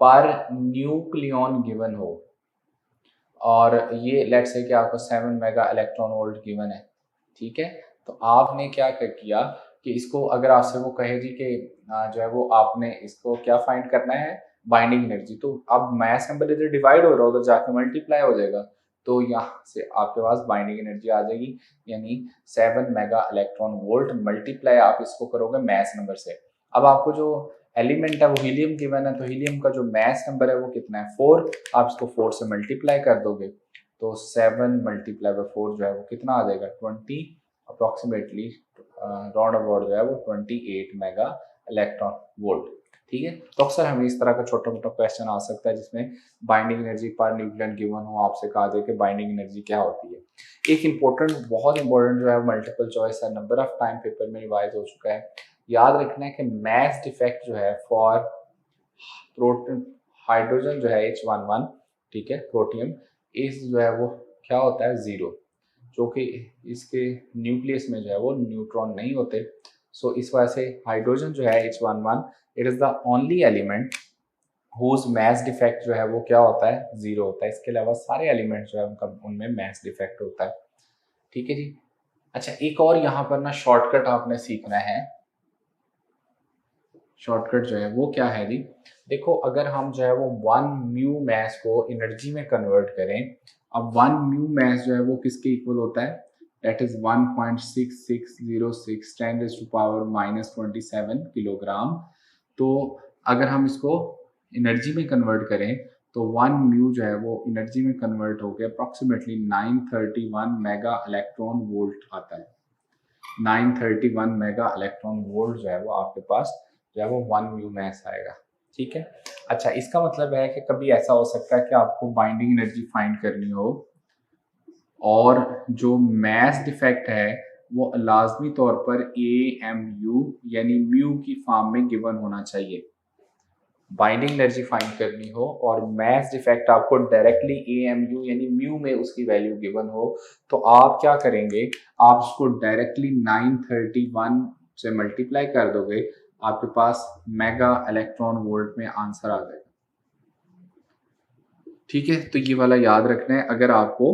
पर न्यूक्लियन गिवन हो और ये लेट्स से कि आपको 7 मेगा इलेक्ट्रॉन वोल्ट गिवन है। ठीक है, तो आपने क्या किया कि इसको अगर आपसे वो कहे जी कि जो है वो आपने इसको क्या फाइंड करना है, बाइंडिंग एनर्जी, तो अब मैस नंबर इधर डिवाइड हो रहा है, उधर जाके मल्टीप्लाई हो जाएगा, तो यहाँ से आपके पास बाइंडिंग एनर्जी आ जाएगी, यानी 7 मेगा इलेक्ट्रॉन वोल्ट मल्टीप्लाई आप इसको करोगे मैस नंबर से। अब आपको जो एलिमेंट है वो हीलियम गिवन है, तो हीलियम का जो मैस नंबर है वो कितना है, 4। आप इसको 4 से मल्टीप्लाई कर दोगे तो 7 मल्टीप्लाई बाय 4 जो है वो कितना आ जाएगा, 20 अप्रोक्सीमेटली राउंड अबाउट जो है वो 28 मेगा इलेक्ट्रॉन वोल्ट। ठीक है, तो अक्सर हमें इस तरह का छोटा मोटा क्वेश्चन आ सकता है जिसमें बाइंडिंग एनर्जी पर न्यूक्लियन गिवन हो, आपसे कहा जाए कि बाइंडिंग एनर्जी क्या होती है। एक इंपॉर्टेंट बहुत इंपॉर्टेंट जो है मल्टीपल चॉइस है, नंबर ऑफ टाइम पेपर में रिवाइज हो चुका है, याद रखना है कि मैस डिफेक्ट जो है फॉर प्रोटॉन हाइड्रोजन जो है H11, ठीक है, प्रोटियम इस जो है वो क्या होता है, 0, जो कि इसके न्यूक्लियस में जो है वो न्यूट्रॉन नहीं होते। सो इस वजह से हाइड्रोजन जो है H11 it is the only element whose mass defect जो है वो क्या होता है, 0 होता है। इसके अलावा सारे एलिमेंट जो है उनका उनमें मैस डिफेक्ट होता है। ठीक है जी। अच्छा, एक और यहाँ पर ना शॉर्टकट आपने सीखना है। शॉर्टकट जो है वो क्या है जी, देखो अगर हम जो है वो 1 म्यू मैस को एनर्जी में कन्वर्ट करें, अब 1 म्यू मैस जो है वो किसके इक्वल होता है, दैट इज 1.6606 10⁻⁻27 किलोग्राम। तो अगर हम इसको एनर्जी में कन्वर्ट करें तो 1 म्यू जो है वो एनर्जी में कन्वर्ट होकर अप्रोक्सीमेटली 931 मेगा इलेक्ट्रॉन वोल्ट आता है। 931 मेगा इलेक्ट्रॉन वोल्ट जो है वो आपके पास जो है वो 1 म्यू मैस आएगा। ठीक है, अच्छा इसका मतलब है कि कभी ऐसा हो सकता है कि आपको बाइंडिंग एनर्जी फाइंड करनी हो और जो मैस डिफेक्ट है वो लाजमी तौर पर AMU यानी म्यू की फॉर्म में गिवन होना चाहिए। बाइंडिंग एनर्जी फाइंड करनी हो और मैस डिफेक्ट आपको डायरेक्टली AMU यानी म्यू में उसकी वैल्यू गिवन हो, तो आप क्या करेंगे, आप उसको डायरेक्टली 931 से मल्टीप्लाई कर दोगे, आपके पास मेगा इलेक्ट्रॉन वोल्ट में आंसर आ जाएगा। ठीक है, तो ये वाला याद रखना है। अगर आपको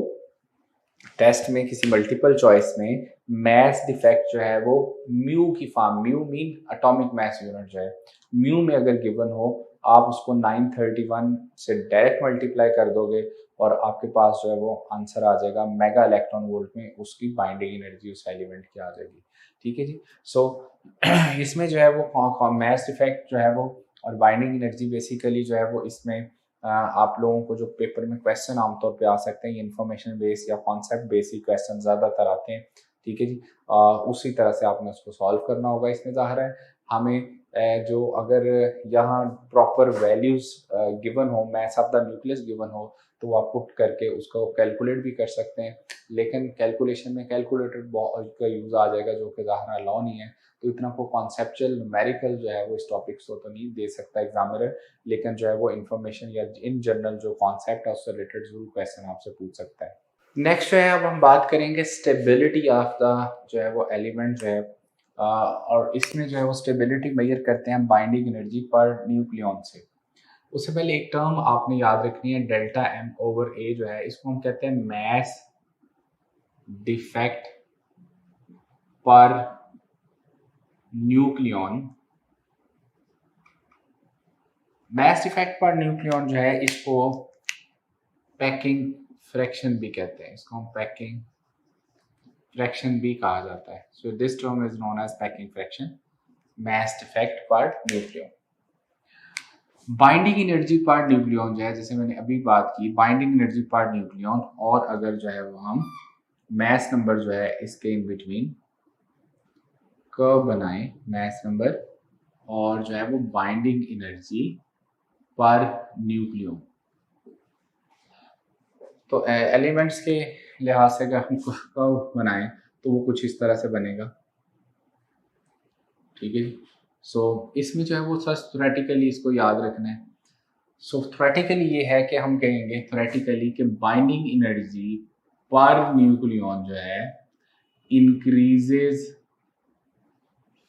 टेस्ट में किसी मल्टीपल चॉइस में मैस डिफेक्ट जो है वो म्यू की form, mu mean atomic mass unit जो है, म्यू में अगर गिवन हो, आप उसको 931 से डायरेक्ट मल्टीप्लाई कर दोगे और आपके पास जो है वो आंसर आ जाएगा मेगा इलेक्ट्रॉन वोल्ट में, उसकी बाइंडिंग एनर्जी उस एलिमेंट की आ जाएगी। ठीक है जी। सो इसमें जो है वो मैस डिफेक्ट जो है वो और बाइंडिंग एनर्जी बेसिकली जो है वो इसमें आप लोगों को जो पेपर में क्वेश्चन आमतौर पे आ सकते हैं, ये इन्फॉर्मेशन बेस या कॉन्सेप्ट बेसिक क्वेश्चन ज़्यादातर आते हैं। ठीक है जी, उसी तरह से आपने उसको सॉल्व करना होगा। इसमें ज़ाहिर है हमें जो अगर यहाँ प्रॉपर वैल्यूज गिवन हो, mess of the nucleus given हो, तो वो आप पुट करके उसको कैलकुलेट भी कर सकते हैं, लेकिन कैलकुलेशन में कैलकुलेटर का यूज़ आ जाएगा जो कि ज़ाहिर अलाउ नहीं है, तो इतना को कॉन्सेप्चुअल न्यूमेरिकल जो है वो इस टॉपिक को तो नहीं दे सकता एग्जामिनर, लेकिन जो है वो इन्फॉर्मेशन या इन जनरल जो कॉन्सेप्ट है उससे रिलेटेड जरूर क्वेश्चन आपसे पूछ सकता है। नेक्स्ट जो है अब हम बात करेंगे स्टेबिलिटी ऑफ द जो है वो एलिमेंट जो है, और इसमें जो है वो स्टेबिलिटी मेजर करते हैं बाइंडिंग एनर्जी पर न्यूक्लियन से। उससे पहले एक टर्म आपने याद रखनी है, डेल्टा M/A जो है, इसको हम कहते हैं mass defect per nucleon, mass defect per nucleon जो है इसको पैकिंग फ्रैक्शन भी कहते हैं, इसको हम पैकिंग फ्रैक्शन भी कहा जाता है। So this term is known as packing fraction, mass defect per nucleon. Binding energy पर न्यूक्लियन जो है, जैसे मैंने अभी बात की, बाइंडिंग एनर्जी पर न्यूक्लियन, और अगर जो है वो हम मास नंबर जो है इसके इन बिटवीन कर्व बनाए, मास नंबर और जो है वो बाइंडिंग एनर्जी पर न्यूक्लियन, तो एलिमेंट्स के लिहाज से अगर हम कर्व बनाएं तो वो कुछ इस तरह से बनेगा। ठीक है जी। सो इसमें जो है वो सच थ्योरेटिकली इसको याद रखना है। सो थ्योरेटिकली ये है कि हम कहेंगे थ्योरेटिकली कि बाइंडिंग एनर्जी पर न्यूक्लियन जो है increases,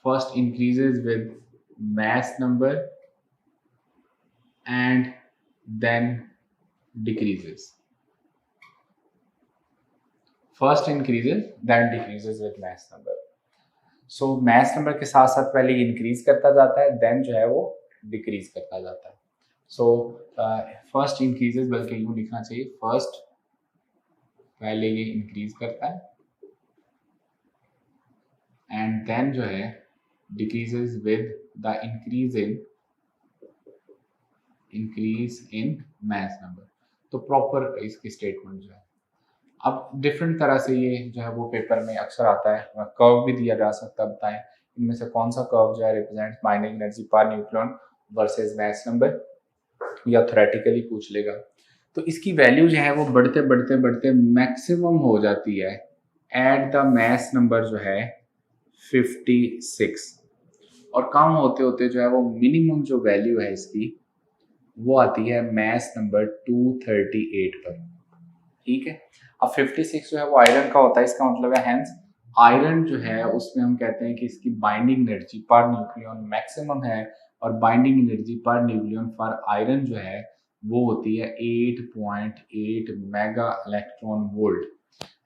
first increases with mass number and then decreases. First increases then decreases with mass number. So mass number के साथ साथ पहले इंक्रीज करता जाता है, देन जो है वो डिक्रीज करता जाता है। सो फर्स्ट इंक्रीजेस, बल्कि यूं लिखना चाहिए, फर्स्ट पहले ये इंक्रीज करता है एंड देन जो है decreases with the increase in mass number. तो प्रॉपर इसकी स्टेटमेंट जो है, अब डिफरेंट तरह से ये जो है वो पेपर में अक्सर आता है, कर्व भी दिया जा सकता है, बताएं इनमें से कौन सा कर्व जो है represent binding energy per nucleon versus mass number, या थ्योरेटिकली पूछ लेगा। तो इसकी वैल्यू जो है वो बढ़ते बढ़ते बढ़ते मैक्सिमम हो जाती है एट द मास नंबर जो है 56, और कम होते होते जो है वो मिनिमम जो वैल्यू है इसकी वो आती है मास नंबर 238 पर। ठीक है, अब 56 जो है वो आयरन का होता है, इसका मतलब है हेंस आयरन जो है उसमें हम कहते हैं कि इसकी binding energy per nucleon maximum है, और binding energy per nucleon for iron जो है वो होती है 8.8 mega electron volt,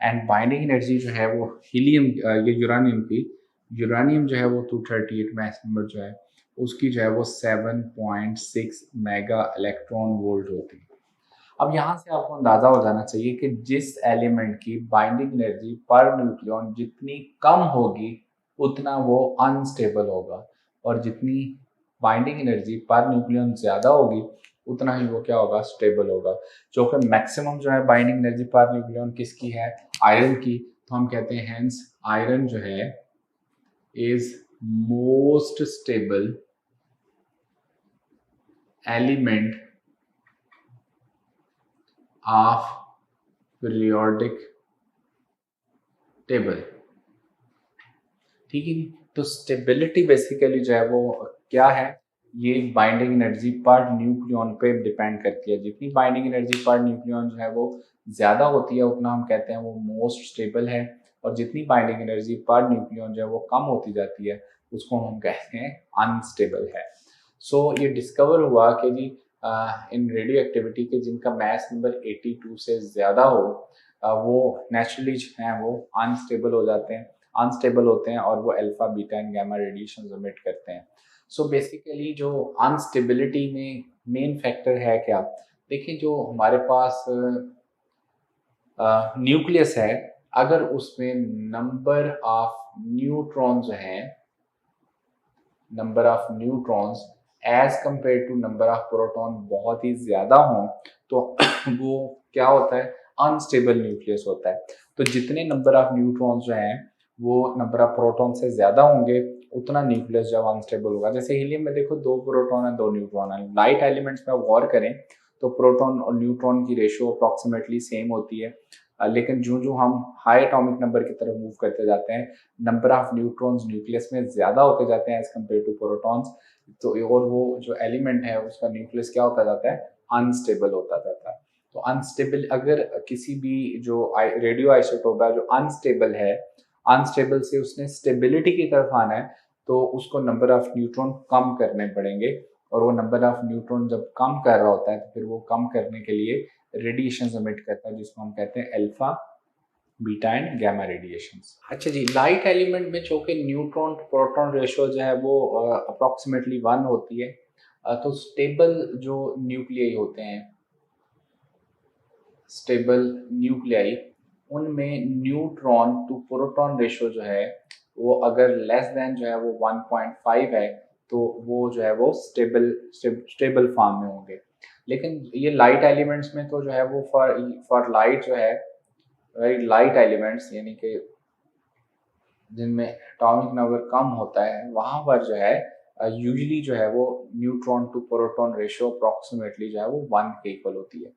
and binding energy जो है वो हीलियम, ये यूरानियम जो है वो 238 मास नंबर जो है उसकी जो है वो 7.6 मेगा इलेक्ट्रॉन वोल्ट होती है। अब यहाँ से आपको अंदाजा हो जाना चाहिए कि जिस एलिमेंट की बाइंडिंग एनर्जी पर न्यूक्लियन जितनी कम होगी उतना वो अनस्टेबल होगा, और जितनी बाइंडिंग एनर्जी पर न्यूक्लियन ज़्यादा होगी उतना ही वो क्या होगा, स्टेबल होगा। जो कि मैक्सिमम जो है बाइंडिंग एनर्जी पर न्यूक्लियन किसकी है, आयरन की, तो हम कहते हैं हेंस आयरन जो है is most stable element of periodic table. ठीक है, तो स्टेबिलिटी बेसिकली जो है वो क्या है, ये बाइंडिंग एनर्जी पर न्यूक्लियन पे डिपेंड करती है। जितनी बाइंडिंग एनर्जी पर न्यूक्लियन जो है वो ज़्यादा होती है उतना हम कहते हैं वो मोस्ट स्टेबल है, और जितनी बाइंडिंग एनर्जी पर न्यूक्लियन जो है वो कम होती जाती है उसको हम कहते हैं अनस्टेबल है। सो ये डिस्कवर हुआ कि जी इन रेडियो एक्टिविटी के जिनका मास नंबर 82 से ज़्यादा हो वो नेचुरली जो है वो अनस्टेबल होते हैं और वो alpha beta and gamma radiation emit करते हैं। सो बेसिकली जो अनस्टेबिलिटी में मेन फैक्टर है क्या, देखिए जो हमारे पास न्यूक्लियस है, अगर उसमें number of neutrons as compare to number of proton बहुत ही ज्यादा हों तो वो क्या होता है, अनस्टेबल न्यूक्लियस होता है। तो जितने नंबर ऑफ न्यूट्रॉन्स जो हैं वो नंबर ऑफ प्रोटॉन से ज्यादा होंगे उतना न्यूक्लियस जब अनस्टेबल होगा। जैसे हीलियम में देखो 2 प्रोटॉन है 2 न्यूट्रॉन है, लाइट एलिमेंट्स में गौर करें तो प्रोटॉन और न्यूट्रॉन की रेशियो अप्रॉक्सीमेटली सेम होती है, लेकिन जो जो हम हाई एटॉमिक नंबर की तरफ मूव करते जाते हैं नंबर ऑफ न्यूट्रॉन्स न्यूक्लियस में ज्यादा होते जाते हैं एज कम्पेयर टू प्रोटॉन्स, तो और वो जो एलिमेंट है उसका न्यूक्लियस क्या होता जाता है, अनस्टेबल होता जाता है। तो अनस्टेबल, अगर किसी भी जो रेडियो आइसोटोप है जो अनस्टेबल है, अनस्टेबल से उसने स्टेबिलिटी की तरफ आना है तो उसको नंबर ऑफ न्यूट्रॉन कम करने पड़ेंगे, और वो नंबर ऑफ न्यूट्रॉन जब कम कर रहा होता है तो फिर वो कम करने के लिए रेडिएशन एमिट करता है जिसको हम कहते हैं alpha beta and gamma radiations. अच्छा जी, लाइट एलिमेंट में चूँकि न्यूट्रॉन प्रोटॉन रेशो जो है वो अप्रॉक्सीमेटली 1 होती है, तो स्टेबल जो न्यूक्लियाई होते हैं, स्टेबल न्यूक्लियाई, उनमें न्यूट्रॉन टू प्रोटॉन रेशो जो है वो अगर लेस देन जो है वो 1.5 है, तो वो जो है वो स्टेबल फॉर्म में होंगे। लेकिन ये लाइट एलिमेंट्स में तो जो है वो फॉर लाइट जो है, वेरी लाइट एलिमेंट्स यानी कि जिनमें एटॉमिक नंबर कम होता है, वहाँ पर जो है यूजली जो है वो neutron to proton ratio approximately जो है वो 1 के इक्वल होती है।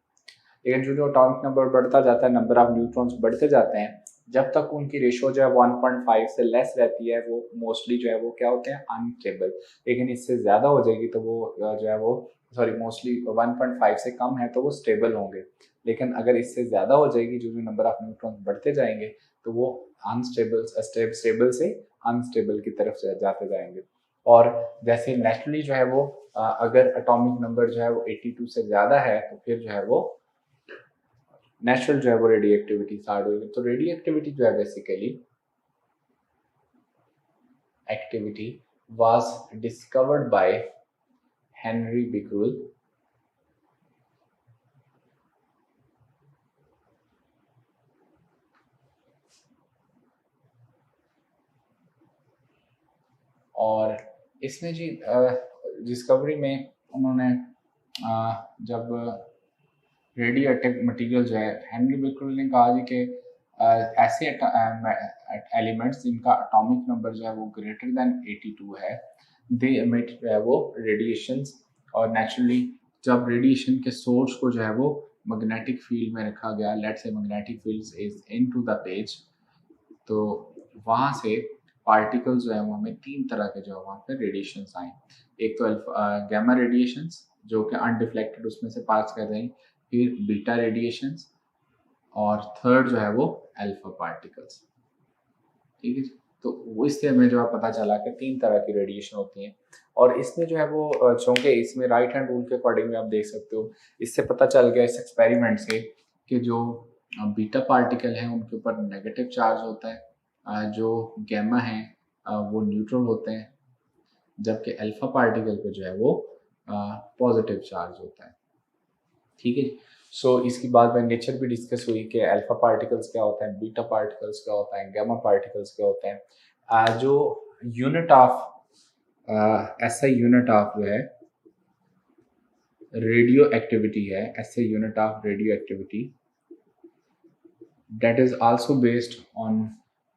लेकिन जो एटॉमिक नंबर बढ़ता जाता है, नंबर ऑफ न्यूट्रॉन्स बढ़ते जाते हैं, जब तक उनकी रेशो जो है 1.5 से लेस रहती है, वो मोस्टली जो है वो क्या होते हैं, अनस्टेबल। लेकिन इससे ज़्यादा हो जाएगी तो वो जो है वो मोस्टली 1.5 से कम है तो वो स्टेबल होंगे। लेकिन अगर इससे ज़्यादा हो जाएगी, जो नंबर ऑफ न्यूट्रॉन्स बढ़ते जाएंगे, तो वो स्टेबल से अनस्टेबल की तरफ जाते जाएंगे। और जैसे नेचुरली जो है वो अगर एटॉमिक नंबर जो है वो 82 से ज़्यादा है, तो फिर जो है वो नेचुरल जो है वो रेडियो एक्टिविटी स्टार्ट होगी। तो रेडियो एक्टिविटी जो है basically activity was discovered by Henri Becquerel और इसमें जी डिस्कवरी में उन्होंने जब रेडियो एक्टिव मटीरियल जो है, हेनरी बिक्रूल ने कहा जी कि ऐसे एलिमेंट्स जिनका एटॉमिक नंबर जो है वो ग्रेटर देन 82 है, दे एमिट जो है वो रेडिएशंस। और नेचुरली जब रेडिएशन के सोर्स को जो है वो मैग्नेटिक फील्ड में रखा गया, let's say magnetic field is into the page, तो वहाँ से पार्टिकल्स जो है वो हमें 3 तरह के जो है वहाँ पे रेडिएशंस आए। एक तो गैमा रेडिएशंस जो कि अनडिफ्लेक्टेड उसमें से पास कर रहे हैं, फिर बीटा रेडिएशंस, और थर्ड जो है वो अल्फा पार्टिकल्स। ठीक है, तो वो इससे हमें जो है पता चला कि 3 तरह की रेडिएशन होती हैं। और इसमें जो है वो चूँकि इसमें राइट हैंड रूल के अकॉर्डिंग में आप देख सकते हो, इससे पता चल गया इस एक्सपेरिमेंट से कि जो बीटा पार्टिकल हैं उनके ऊपर नेगेटिव चार्ज होता है, जो गैमा हैं वो न्यूट्रल होते हैं, जबकि अल्फा पार्टिकल पे जो है वो पॉजिटिव चार्ज होता है। ठीक है, सो इसकी बाद में नेचर भी डिस्कस हुई कि अल्फा पार्टिकल्स क्या होता है, बीटा पार्टिकल्स क्या होता है, गैमा पार्टिकल्स क्या होते हैं। जो यूनिट ऑफ ऐसा यूनिट ऑफ जो है रेडियो एक्टिविटी है, ऐसे unit of radio activity that is also based on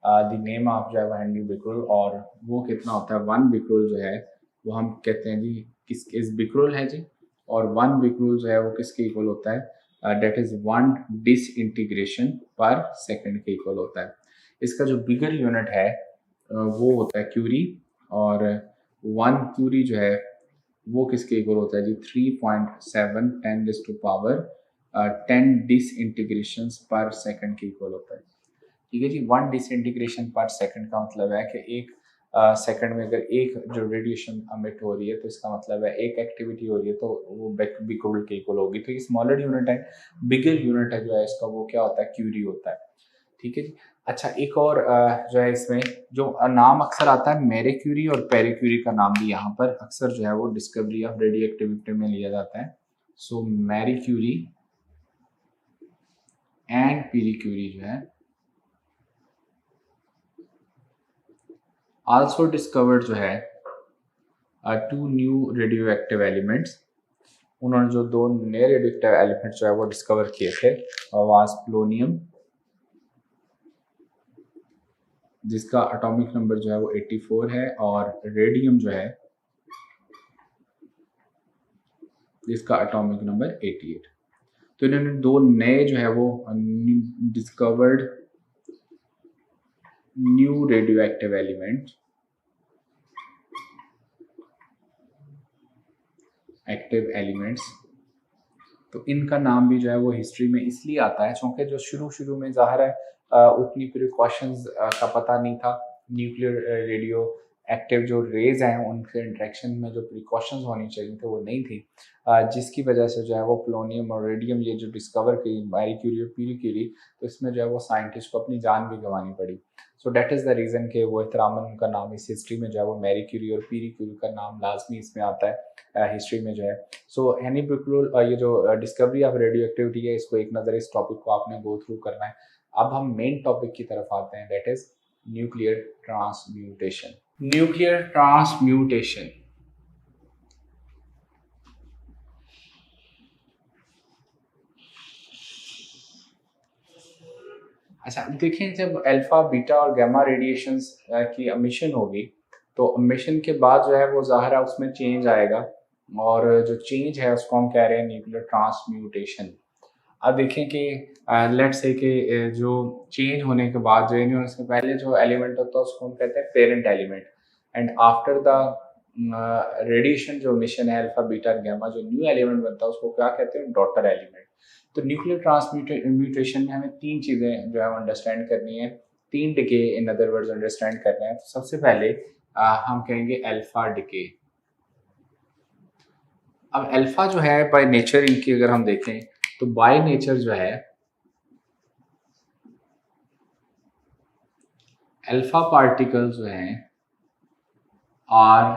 the name of जो है हेनरी बिक्रूल। और वो कितना होता है, 1 बिक्रूल जो है वो हम कहते हैं जी किस बिक्रूल है जी, और 1 बिक्रूल जो है वो किसके इक्वल होता है, that is 1 disintegration per second के इक्वल होता है। इसका जो बिगर यूनिट है वो होता है क्यूरी, और 1 क्यूरी जो है वो किसके इक्वल होता है जी, 3.7 10 डिसइंटीग्रेशन पर सेकंड के इक्वल होता है। ठीक है जी, 1 डिसइंटीग्रेशन पर सेकंड का मतलब है कि एक सेकंड में अगर एक जो रेडिएशन अमिट हो रही है, तो इसका मतलब है एक एक्टिविटी हो रही है, तो वो बिक्रूल के इक्वल होगी। तो ये स्मॉलर यूनिट है, बिगर यूनिट है जो है इसका वो क्या होता है, क्यूरी होता है। ठीक है जी। अच्छा, एक और जो है इसमें जो नाम अक्सर आता है मैरी क्यूरी और पेरी क्यूरी का नाम भी यहाँ पर अक्सर जो है वो डिस्कवरी ऑफ रेडियो एक्टिविटी में लिया जाता है। So Marie Curie and Pierre Curie जो है also discovered जो है 2 न्यू रेडियो एक्टिव एलिमेंट्स। उन्होंने जो 2 नए रेडियो एक्टिव एलिमेंट्स जो है वो डिस्कवर किए थे, वाज प्लोनियम जिसका एटॉमिक नंबर जो है वो 84 है, और रेडियम जो है जिसका एटॉमिक नंबर 88। तो इन्होंने 2 नए जो है वो discovered new radio active element active elements, तो इनका नाम भी जो है वो हिस्ट्री में इसलिए आता है क्योंकि जो शुरू में ज़ाहिर है उतनी प्रिकॉशंस का पता नहीं था न्यूक्लियर रेडियो एक्टिव जो रेज हैं उनके इंटरेक्शन में जो प्रिकॉशंस होनी चाहिए थे वो नहीं थी, जिसकी वजह से जो है वो पोलोनियम और रेडियम ये जो डिस्कवर की मैरी क्यूरी और पीरी क्यूरी, तो इसमें जो है वो साइंटिस्ट को अपनी जान भी गंवानी पड़ी। सो डेट इज़ द रीज़न कि वो एहतरामन उनका नाम इस हिस्ट्री में जो है वो मैरी क्यूरी और पीरी क्यूरी का नाम लाजमी इसमें आता है हिस्ट्री में जो है। सो हेनी ब्रिकलुल ये जो डिस्कवरी ऑफ रेडियो एक्टिविटी है, इसको एक नज़र इस टॉपिक को आपने गो थ्रू करना है। अब हम मेन टॉपिक की तरफ आते हैं, that is nuclear transmutation. Nuclear transmutation अच्छा देखें, जब अल्फा बीटा और गामा रेडिएशंस की एमिशन होगी तो एमिशन के बाद जो है वो ज़ाहिर है उसमें चेंज आएगा, और जो चेंज है उसको हम कह रहे हैं न्यूक्लियर ट्रांसम्यूटेशन। अब देखें कि लेट्स से कि जो चेंज होने के बाद जो यूनिवर्स के पहले जो एलिमेंट होता है उसको हम कहते हैं parent element, and after the radiation जो मिशन है अल्फा बीटा और गामा, जो न्यू एलिमेंट बनता है उसको क्या कहते हैं, डॉटर एलिमेंट। तो न्यूक्लियर ट्रांसम्यूटेशन में हमें तीन चीज़ें जो है अंडरस्टैंड करनी है, तीन decay in other words understand करना है। तो सबसे पहले हम कहेंगे अल्फा डिके। अब अल्फा जो है बाय नेचर इनकी अगर हम देखें तो बाय नेचर जो है अल्फा पार्टिकल जो हैं और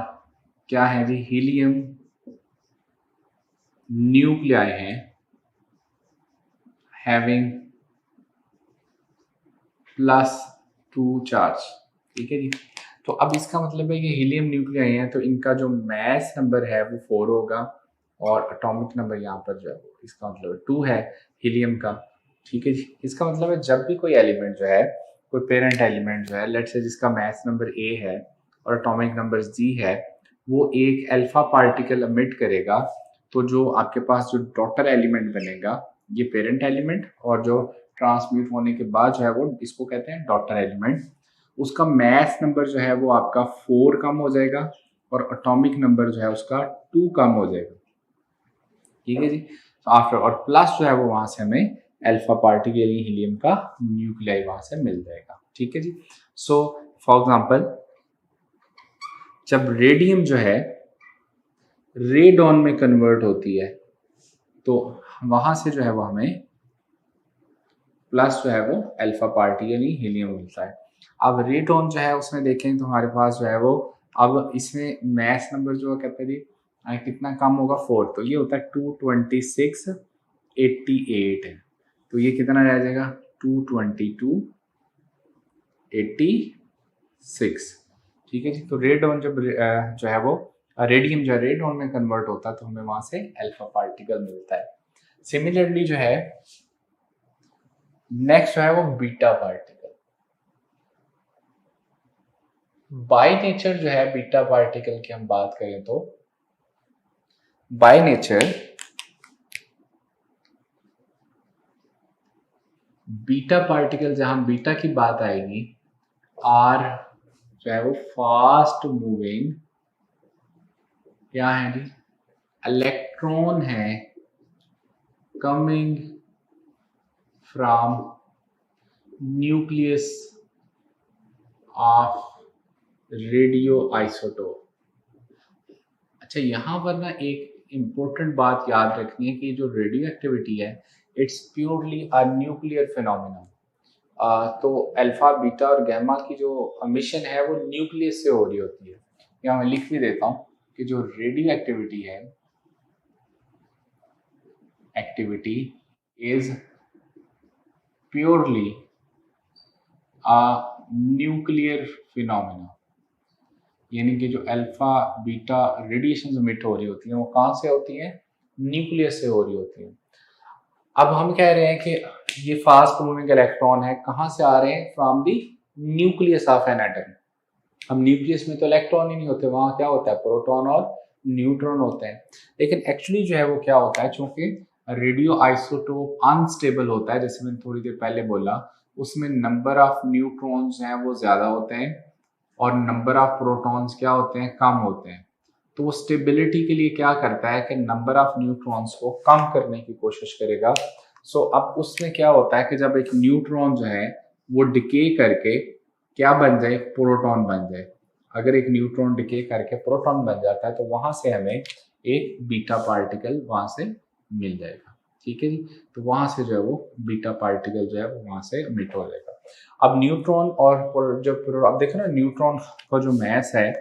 क्या है जी, हीलियम न्यूक्लियाई हैं हैविंग +2 चार्ज। ठीक है जी। तो अब इसका मतलब है कि हीलियम न्यूक्लियाई हैं तो इनका जो मास नंबर है वो 4 होगा, और एटॉमिक नंबर यहाँ पर जो है वो इसका मतलब 2 है हीलियम का। ठीक है जी। इसका मतलब है जब भी कोई एलिमेंट जो है, कोई पेरेंट एलिमेंट जो है, लेट्स से जिसका मास नंबर A है और एटॉमिक नंबर Z है, वो एक अल्फा पार्टिकल एमिट करेगा, तो जो आपके पास जो डॉटर एलिमेंट बनेगा ये पेरेंट एलिमेंट, और जो ट्रांसम्यूट होने के बाद जो है वो इसको कहते हैं डॉटर एलिमेंट, उसका मास नंबर जो है वो आपका 4 कम हो जाएगा और एटॉमिक नंबर जो है उसका 2 कम हो जाएगा। ठीक है जी। तो आफ्टर और प्लस जो है वो वहां से हमें अल्फा पार्टिकल हीलियम का न्यूक्लियाई वहां से मिल जाएगा। ठीक है जी। सो फॉर एग्जांपल जब रेडियम जो है रेडॉन में कन्वर्ट होती है तो वहां से जो है वो हमें प्लस जो है वो अल्फा पार्टिकल हीलियम मिलता है। अब रेडॉन जो है उसमें देखें तो हमारे पास जो है वो अब इसमें मास नंबर जो कहते हैं जी कितना कम होगा, 4, तो ये होता है 226 88 है, तो ये कितना रह जाएगा 222 86। ठीक है जी। तो रेडॉन जब जो है वो रेडियम जो है रेडॉन में कन्वर्ट होता है तो हमें वहां से अल्फा पार्टिकल मिलता है। सिमिलरली जो है नेक्स्ट जो है वो बीटा पार्टिकल। बाय नेचर जो है बीटा पार्टिकल की हम बात करें तो बाय नेचर बीटा पार्टिकल, जहां बीटा की बात आएगी, आर जो है वो फास्ट मूविंग क्या है जी, इलेक्ट्रॉन है coming from nucleus of radio isotope. अच्छा यहां पर ना एक इम्पोर्टेंट बात याद रखनी है कि जो रेडियो एक्टिविटी है it's purely a nuclear phenomena. तो अल्फा बीटा और गामा की जो एमिशन है वो न्यूक्लियस से हो रही होती है। यहाँ मैं लिख भी देता हूँ कि जो रेडियो एक्टिविटी है, activity is purely a nuclear phenomena, यानी कि जो अल्फा बीटा रेडिएशन एमिट हो रही होती है वो कहाँ से होती है, न्यूक्लियस से हो रही होती है। अब हम कह रहे हैं कि ये फास्ट मूविंग इलेक्ट्रॉन है, कहाँ से आ रहे हैं, from the nucleus of an atom. अब न्यूक्लियस में तो इलेक्ट्रॉन ही नहीं होते, वहां क्या होता है, प्रोटॉन और न्यूट्रॉन होते हैं। लेकिन एक्चुअली जो है वो क्या होता है, चूंकि रेडियो आइसोटोप अनस्टेबल होता है, जैसे मैंने थोड़ी देर पहले बोला, उसमें नंबर ऑफ न्यूट्रॉन्स हैं वो ज्यादा होते हैं और नंबर ऑफ प्रोटॉन्स क्या होते हैं, कम होते हैं। तो वो स्टेबिलिटी के लिए क्या करता है कि नंबर ऑफ न्यूट्रॉन्स को कम करने की कोशिश करेगा। सो अब उसमें क्या होता है कि जब एक न्यूट्रॉन जो है वो डिके करके क्या बन जाए, प्रोटॉन बन जाए। अगर एक न्यूट्रॉन डिके करके प्रोटॉन बन जाता है तो वहां से हमें एक बीटा पार्टिकल वहां से मिल जाएगा। ठीक है जी, तो वहां से जो है वो बीटा पार्टिकल जो है वो वहां से इमिट हो जाएगा। अब न्यूट्रॉन और जब अब देखो ना, न्यूट्रॉन का जो मास है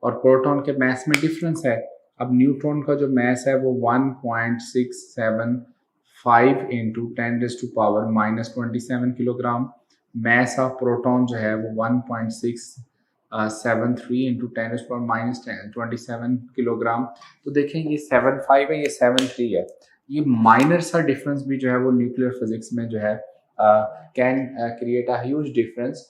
और प्रोटॉन के मास में डिफरेंस है। अब न्यूट्रॉन का जो मास है वो 1.675 into 10⁻⁻27 kilogram. Mass of proton जो है वो 1.673 इंटू 10⁻⁻27 किलोग्राम। तो देखें ये 75 है, ये 73 है। ये माइनर सा डिफरेंस भी जो है वो न्यूक्लियर फिजिक्स में जो है can create a huge difference.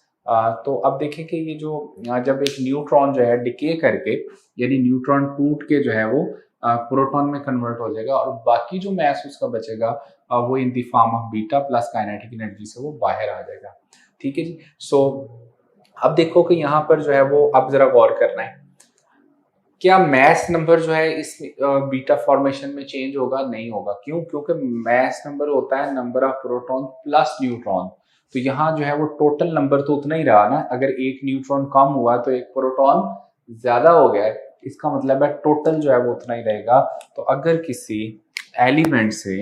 तो अब देखें कि ये जो जब एक न्यूट्रॉन जो है डिके करके, यानी न्यूट्रॉन टूट के जो है वो प्रोटॉन में कन्वर्ट हो जाएगा और बाकी जो मास उसका बचेगा वो in the form of beta plus kinetic energy से वो बाहर आ जाएगा। ठीक है जी। सो अब देखो कि यहाँ पर जो है वो अब जरा गौर करना है, क्या मैस नंबर जो है इस बीटा फॉर्मेशन में चेंज होगा? नहीं होगा। क्यों? क्योंकि मैस नंबर होता है number of proton plus neutron. तो यहाँ जो है वो टोटल नंबर तो उतना ही रहा ना। अगर एक न्यूट्रॉन कम हुआ तो एक प्रोटॉन ज्यादा हो गया, इसका मतलब है टोटल जो है वो उतना ही रहेगा। तो अगर किसी एलिमेंट से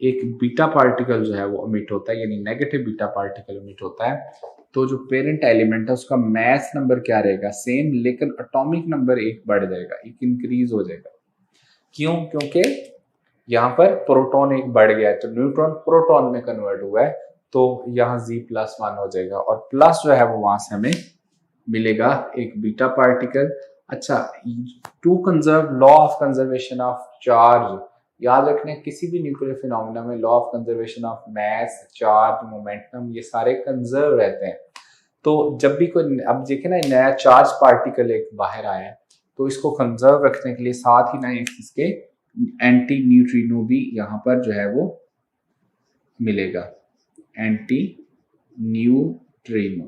एक बीटा पार्टिकल जो है वो इमिट होता है, यानी नेगेटिव बीटा पार्टिकल इमिट होता है, तो जो पेरेंट एलिमेंट है उसका मास नंबर क्या रहेगा? सेम, लेकिन एटॉमिक नंबर एक बढ़ जाएगा, एक इंक्रीज हो जाएगा। क्यों? क्योंकि यहाँ पर प्रोटॉन एक बढ़ गया है, तो न्यूट्रॉन प्रोटॉन में कन्वर्ट हुआ है, तो यहाँ Z+1 हो जाएगा और प्लस जो है वो वहां से हमें मिलेगा एक बीटा पार्टिकल। अच्छा, to conserve law of conservation of charge, याद रखने किसी भी न्यूक्लियर फिनोमेना में law of conservation of mass, charge, momentum, ये सारे कंजर्व रहते हैं। तो जब भी कोई, अब देखिए ना, नया चार्ज पार्टिकल एक बाहर आया है तो इसको कंजर्व रखने के लिए साथ ही ना इसके एंटी न्यूट्रिनो भी यहाँ पर जो है वो मिलेगा, एंटी न्यूट्रिनो।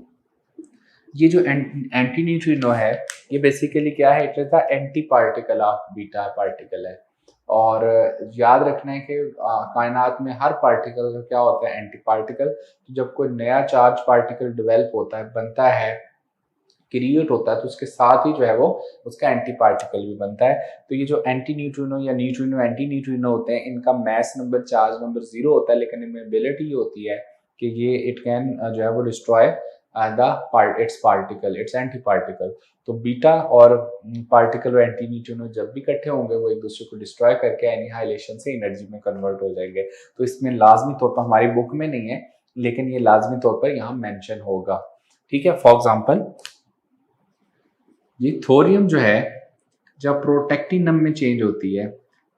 ये जो एंटी न्यूट्रिनो है ये बेसिकली क्या है? It is the anti particle of beta particle है। और याद रखना है कि कायनात में हर पार्टिकल का क्या होता है? Anti particle. तो जब कोई नया चार्ज पार्टिकल डेवलप होता है, बनता है, क्रिएट होता है, तो उसके साथ ही जो है वो उसका एंटी पार्टिकल भी बनता है। तो ये जो एंटी न्यूट्रिनो या न्यूट्रिनो एंटी न्यूट्रिनो होते हैं, इनका मास नंबर, चार्ज नंबर 0 होता है, लेकिन इनमें एबिलिटी होती है कि ये इट कैन जो है वो destroy it's particle, it's anti particle. तो बीटा और पार्टिकल और एंटी न्यूट्रिनो जब भी इकट्ठे होंगे वो एक दूसरे को डिस्ट्रॉय करके एनिहाइलेशन से एनर्जी में कन्वर्ट हो जाएंगे। तो इसमें लाजमी तौर पर, हमारी बुक में नहीं है लेकिन ये लाजमी तौर पर यहाँ मेंशन होगा। ठीक है। फॉर एग्जांपल ये थोरियम जो है जब प्रोटेक्टिनम में चेंज होती है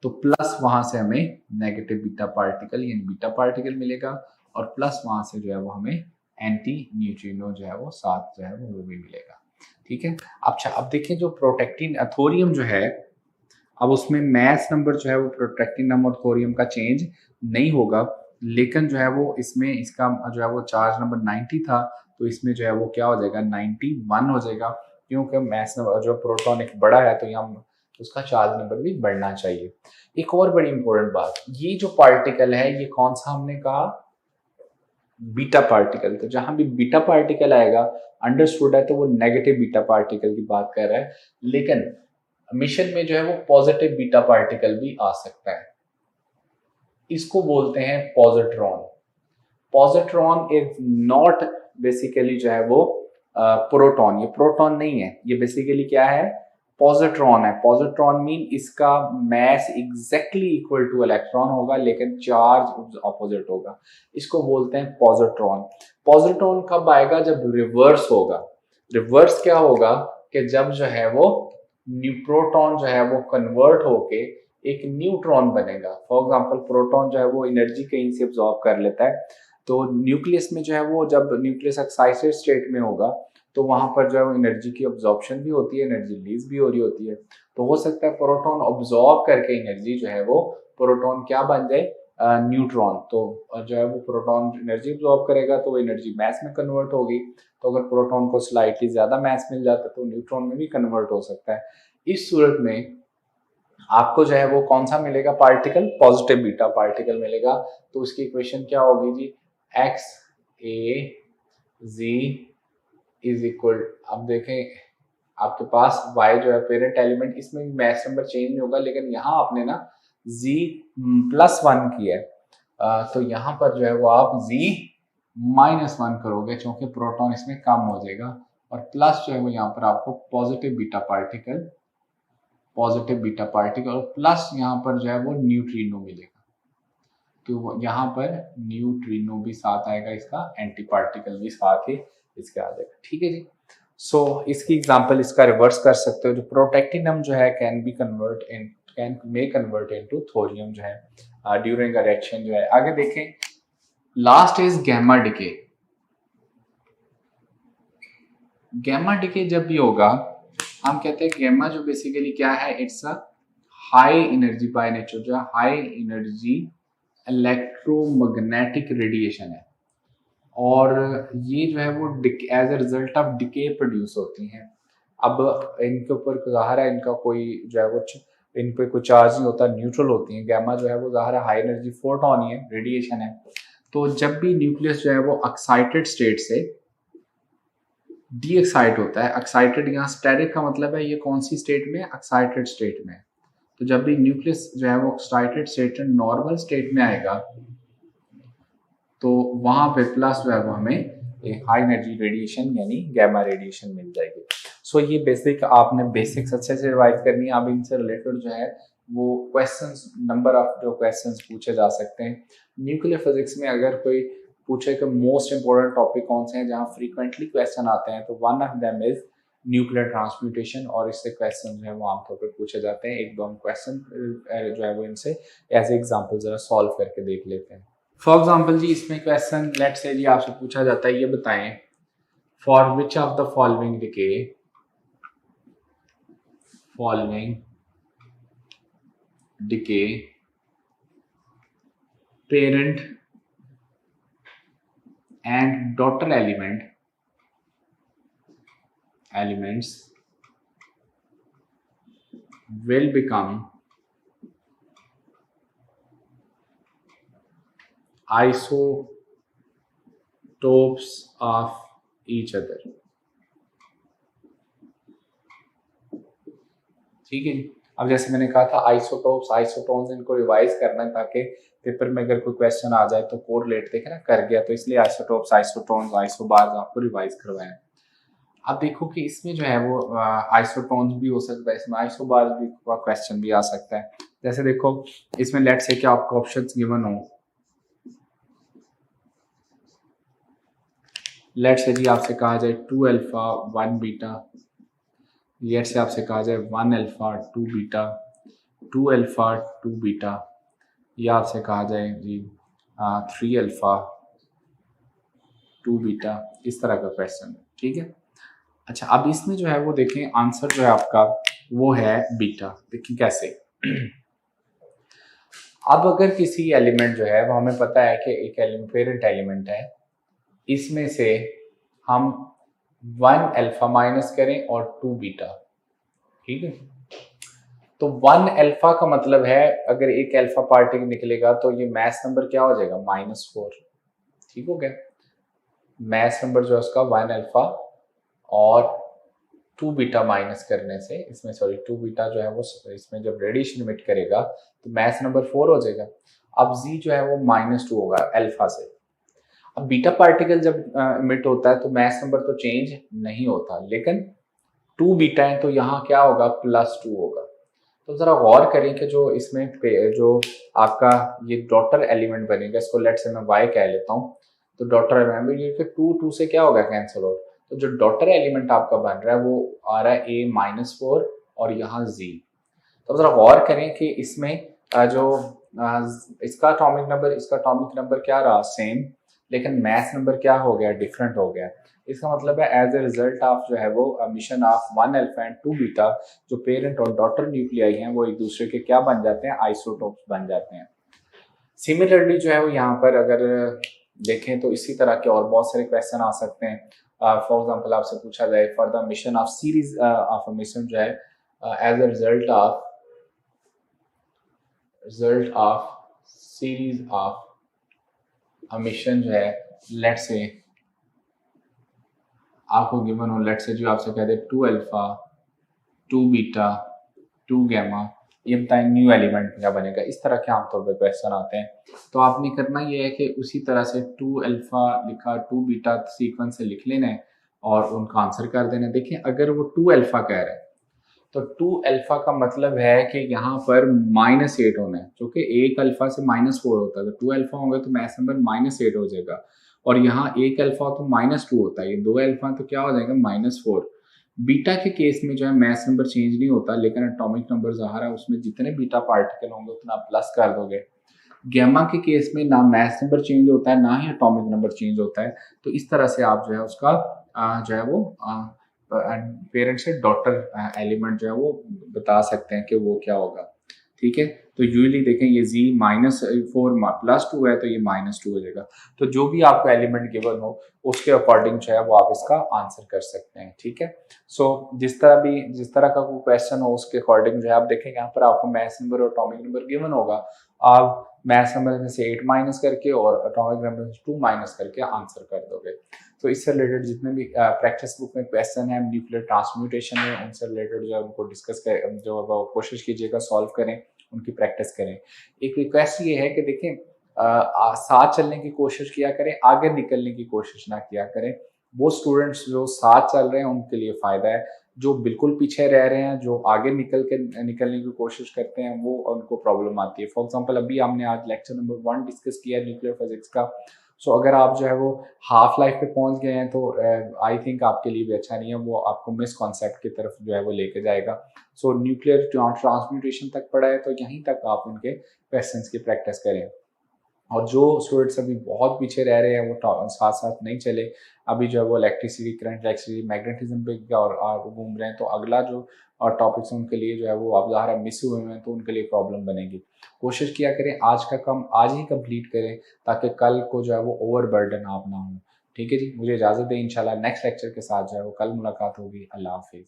तो प्लस वहां से हमें नेगेटिव बीटा पार्टिकल यानी बीटा पार्टिकल मिलेगा और प्लस वहां से जो है वो हमें एंटी न्यूट्रिनो जो है वो साथ जो है वो भी मिलेगा। ठीक है। अच्छा, अब देखिए जो प्रोटेक्टिन थोरियम जो है, अब उसमें मास नंबर जो है वो प्रोटेक्टिनम और थोरियम का चेंज नहीं होगा, लेकिन जो है वो इसमें इसका जो है वो चार्ज नंबर 90 था, तो इसमें जो है वो क्या हो जाएगा? 91 हो जाएगा। क्योंकि मास नंबर जो प्रोटॉन एक बड़ा है तो यहाँ उसका चार्ज नंबर भी बढ़ना चाहिए। एक और बड़ी इंपॉर्टेंट बात, ये जो पार्टिकल है ये कौन सा हमने कहा? Beta particle. तो जहां भी बीटा पार्टिकल आएगा, अंडरस्टूड है, तो वो नेगेटिव बीटा पार्टिकल की बात कर रहा है, लेकिन मिशन में जो है वो पॉजिटिव बीटा पार्टिकल भी आ सकता है। इसको बोलते हैं positron. Positron is not basically जो है वो प्रोटॉन, ये प्रोटॉन नहीं है, ये बेसिकली क्या है? पॉजिट्रॉन है। पॉजिट्रॉन मीन इसका मास एग्जैक्टली इक्वल टू इलेक्ट्रॉन होगा लेकिन चार्ज ऑपोजिट होगा। इसको बोलते हैं पॉजिट्रॉन। पॉजिट्रॉन कब आएगा? जब रिवर्स होगा। रिवर्स क्या होगा? कि जब जो है वो प्रोटॉन जो है वो कन्वर्ट होके एक न्यूट्रॉन बनेगा। फॉर एग्जांपल प्रोटॉन जो है वो एनर्जी कहीं से अब्सॉर्ब कर लेता है, तो न्यूक्लियस में जो है वो जब न्यूक्लियस एक्साइटेड स्टेट में होगा तो वहां पर जो है वो एनर्जी की अब्जॉर्प्शन भी होती है, एनर्जी रिलीज भी हो रही होती है। तो हो सकता है प्रोटॉन अब्सॉर्ब करके एनर्जी जो है वो प्रोटॉन क्या बन जाए? न्यूट्रॉन। तो जो है वो प्रोटॉन एनर्जी अब्सॉर्ब करेगा तो वो एनर्जी मास में कन्वर्ट होगी। तो अगर प्रोटॉन को स्लाइटली ज्यादा मास मिल जाता है तो न्यूट्रॉन में भी कन्वर्ट हो सकता है। इस सूरत में आपको जो है वो कौन सा मिलेगा पार्टिकल? पॉजिटिव बीटा पार्टिकल मिलेगा। तो उसकी इक्वेशन क्या होगी जी? X A G is equal, अब देखें आपके पास y जो है पेरेंट एलिमेंट, इसमें भी मैथ नंबर चेंज नहीं होगा, लेकिन यहाँ आपने ना z +1 किया है, तो यहाँ पर जो है वो आप z -1 करोगे, क्योंकि प्रोटॉन इसमें कम हो जाएगा, और प्लस जो है वो यहाँ पर आपको पॉजिटिव बीटा पार्टिकल और प्लस यहाँ पर जो है वो न्यूट्रिनो मिलेगा, तो यहाँ पर न्यूट्रिनो भी साथ आएगा, इसका एंटी पार्टिकल भी साथ ही इसके आ जाएगा। ठीक है जी। सो इसकी एग्जांपल इसका रिवर्स कर सकते हो, जो प्रोटेक्टिनम जो है मे कन्वर्ट इनटू थोरियम जो है ड्यूरिंग अ रिएक्शन जो है। आगे देखें, last is gamma decay. Gamma decay जब भी होगा, हम कहते हैं गैमा जो बेसिकली क्या है, it's a high energy by nature, जो हाई एनर्जी इलेक्ट्रोमैग्नेटिक रेडिएशन है, और ये जो है वो as a result of decay produce होती हैं। अब इनके ऊपर ज़ाहिर है इनका कोई जो है वो इन पे कोई चार्ज नहीं होता, न्यूट्रल होती हैं। गैमा जो है वो ज़ाहिर है हाई एनर्जी फोटॉन ही है, रेडिएशन है। तो जब भी न्यूक्लियस जो है वो एक्साइटेड स्टेट से डी एक्साइट होता है, एक्साइटेड यहाँ स्टेरिक का मतलब है ये कौन सी स्टेट में, एक्साइटेड स्टेट में। तो जब भी न्यूक्लियस जो है वो एक्साइटेड स्टेट से नॉर्मल स्टेट में आएगा, तो वहां पे प्लस जो है वो हमें एक हाई एनर्जी रेडिएशन यानी गैमा रेडिएशन मिल जाएगी। सो ये बेसिक आपने बेसिक्स अच्छे से रिवाइज करनी है। अब इनसे रिलेटेड जो है वो क्वेश्चंस, नंबर ऑफ जो क्वेश्चंस पूछे जा सकते हैं न्यूक्लियर फिजिक्स में। अगर कोई पूछे कि मोस्ट इंपॉर्टेंट टॉपिक कौन से हैं जहाँ फ्रीक्वेंटली क्वेश्चन आते हैं, तो one of them is nuclear transmutation, और इससे क्वेश्चन जो है वो आमतौर पर पूछे जाते हैं। एक दो हम क्वेश्चन जो है वो इनसे एज एग्जाम्पल जरा सॉल्व करके देख लेते हैं। फॉर एग्जाम्पल जी, इसमें क्वेश्चन लेट्स से जी आपसे पूछा जाता है, ये बताएं for which of the following decay parent and daughter elements will become isotopes of each other। ठीक है जी। अब जैसे मैंने कहा था आइसोटोन्स, इनको रिवाइज करना है ताकि पेपर में अगर कोई क्वेश्चन आ जाए तो कोरिलेट देखे ना कर गया, तो इसलिए आइसोटोप्स, आइसोटोन्स, आइसोबार्स आपको रिवाइज करवाए। अब देखो कि इसमें जो है वो आइसोटोन्स भी हो सकता है, इसमें आइसोबार्स भी का क्वेश्चन भी आ सकता है। जैसे देखो इसमें लेट्स से कि आपको ऑप्शंस गिवन हो, लेट्स से जी आपसे कहा जाए 2 अल्फा 1 बीटा, लेट्स से आपसे कहा जाए 1 अल्फा 2 बीटा, 2 अल्फा 2 बीटा, या आपसे कहा जाए जी 3 अल्फा 2 बीटा, इस तरह का क्वेश्चन। ठीक है। अच्छा, अब इसमें जो है वो देखें आंसर जो है आपका वो है बीटा। देखिए कैसे। अब अगर किसी एलिमेंट जो है वो हमें पता है कि एक पेरेंट एलिमेंट है, इसमें से हम 1 अल्फा माइनस करें और 2 बीटा, ठीक है, तो 1 अल्फा का मतलब है अगर एक अल्फा पार्टिकल निकलेगा तो ये मैथ नंबर क्या हो जाएगा, -4। ठीक हो गया। मैथ नंबर जो है उसका 1 अल्फा और 2 बीटा माइनस करने से इसमें 2 बीटा जो है वो इसमें जब रेडिएशन इमिट करेगा तो मैथ नंबर 4 हो जाएगा। अब जी जो है वो -2 होगा अल्फा से। अब बीटा पार्टिकल जब इमिट होता है तो मैथ नंबर तो चेंज नहीं होता, लेकिन 2 बीटा है तो यहाँ क्या होगा, +2 होगा। तो जरा गौर करें कि जो इसमें जो आपका ये डॉटर एलिमेंट बनेगा, इसको लेट से मैं y कह लेता हूँ, तो डॉटर एलिमेंट ये 2 से क्या होगा, कैंसिल हो। तो जो डॉटर एलिमेंट आपका बन रहा है वो आ रहा है a-4 और यहाँ z। तो जरा गौर करें कि इसमें जो इसका एटॉमिक नंबर क्या रहा, सेम, लेकिन मैथ नंबर क्या हो गया, डिफरेंट हो गया। इसका मतलब है एज ए रिजल्ट ऑफ जो है वो mission of 1 alpha and 2 beta, जो पेरेंट और डॉटर न्यूक्लियाई हैं वो एक दूसरे के क्या बन जाते हैं, आइसोटोप्स बन जाते हैं। सिमिलरली जो है वो यहाँ पर अगर देखें तो इसी तरह के और बहुत सारे क्वेश्चन आ सकते हैं। फॉर एग्जांपल आपसे पूछा जाए for the mission of series of mission जो है as a result of series of mission जो है, लेट्स से आपको गिवन हो, लेट्स से जो आपसे कहते हैं 2 अल्फा 2 बीटा 2 गैमा, ये बताएं न्यू एलिमेंट क्या बनेगा। इस तरह के आमतौर पर क्वेश्चन आते हैं। तो आपने करना ये है कि उसी तरह से 2 अल्फा लिखा, 2 बीटा सीक्वेंस से लिख लेना है और उनका आंसर कर देना। देखिए अगर वो 2 अल्फा कह रहे हैं तो 2 अल्फा का मतलब है कि यहाँ पर -8 होना है, जो कि 1 अल्फा से -4 होता है। तो 2 अल्फा होगा तो मैथ नंबर -8 हो जाएगा, और यहाँ 1 अल्फा तो -2 होता है, ये 2 अल्फा तो क्या हो जाएगा -4। बीटा के केस में जो है मैथ नंबर चेंज नहीं होता, लेकिन एटॉमिक नंबर ज़ाहिर है उसमें जितने बीटा पार्टिकल होंगे उतना प्लस कर दोगे। गैमा के केस में ना मैथ नंबर चेंज होता है, ना ही एटॉमिक नंबर चेंज होता है। तो इस तरह से आप जो है उसका जो है वो पेरेंट से डॉटर एलिमेंट जो है वो बता सकते हैं कि वो क्या होगा। ठीक है, तो यूजली देखें ये z -4 +2 है तो ये -2 हो जाएगा। तो जो भी आपको एलिमेंट गिवन हो उसके अकॉर्डिंग जो है वो आप इसका आंसर कर सकते हैं। ठीक है, सो जिस तरह का कोई क्वेश्चन हो उसके अकॉर्डिंग जो है आप देखें, यहाँ पर आपको मैथ्स नंबर और एटॉमिक नंबर गिवन होगा, आप मैथ्स नंबर में से 8 माइनस करके और एटॉमिक नंबर से 2 माइनस करके आंसर कर दोगे। तो इससे रिलेटेड जितने भी प्रैक्टिस बुक में क्वेश्चन है न्यूक्लियर ट्रांसम्यूटेशन में, उनसे रिलेटेड जो है उनको डिस्कस कर, जो कोशिश कीजिएगा सॉल्व करें, उनकी प्रैक्टिस करें। एक रिक्वेस्ट ये है कि देखें साथ चलने की कोशिश किया करें, आगे निकलने की कोशिश ना किया करें। वो स्टूडेंट्स जो साथ चल रहे हैं उनके लिए फ़ायदा है, जो बिल्कुल पीछे रह रहे हैं, जो आगे निकलने की कोशिश करते हैं, वो उनको प्रॉब्लम आती है। फॉर एग्जांपल अभी हमने आज लेक्चर नंबर 1 डिस्कस किया न्यूक्लियर फिजिक्स का। सो अगर आप जो है वो हाफ लाइफ पे पहुंच गए हैं तो आई थिंक आपके लिए भी अच्छा नहीं है, वो आपको मिस कॉन्सेप्ट की तरफ जो है वो लेके जाएगा। सो न्यूक्लियर ट्रांसम्यूटेशन तक पढ़ा है तो यहीं तक आप उनके क्वेश्चंस की प्रैक्टिस करें। और जो स्टूडेंट्स अभी बहुत पीछे रह रहे हैं वो साथ साथ नहीं चले, अभी जो है वो इलेक्ट्रिसिटी, करंट, इलेक्ट्रिसिटी, मैग्नेटिज्म पे और घूम रहे हैं, तो अगला जो टॉपिक्स उनके लिए जो है वो आप ज़ाहिर मिस हुए हैं तो उनके लिए प्रॉब्लम बनेगी। कोशिश किया करें आज का काम आज ही कंप्लीट करें, ताकि कल को जो है वो ओवर बर्डन आप ना हो। ठीक है जी, मुझे इजाज़त दें, इंशाल्लाह नेक्स्ट लेक्चर के साथ जो है वो कल मुलाकात होगी। अल्लाह हाफिज़।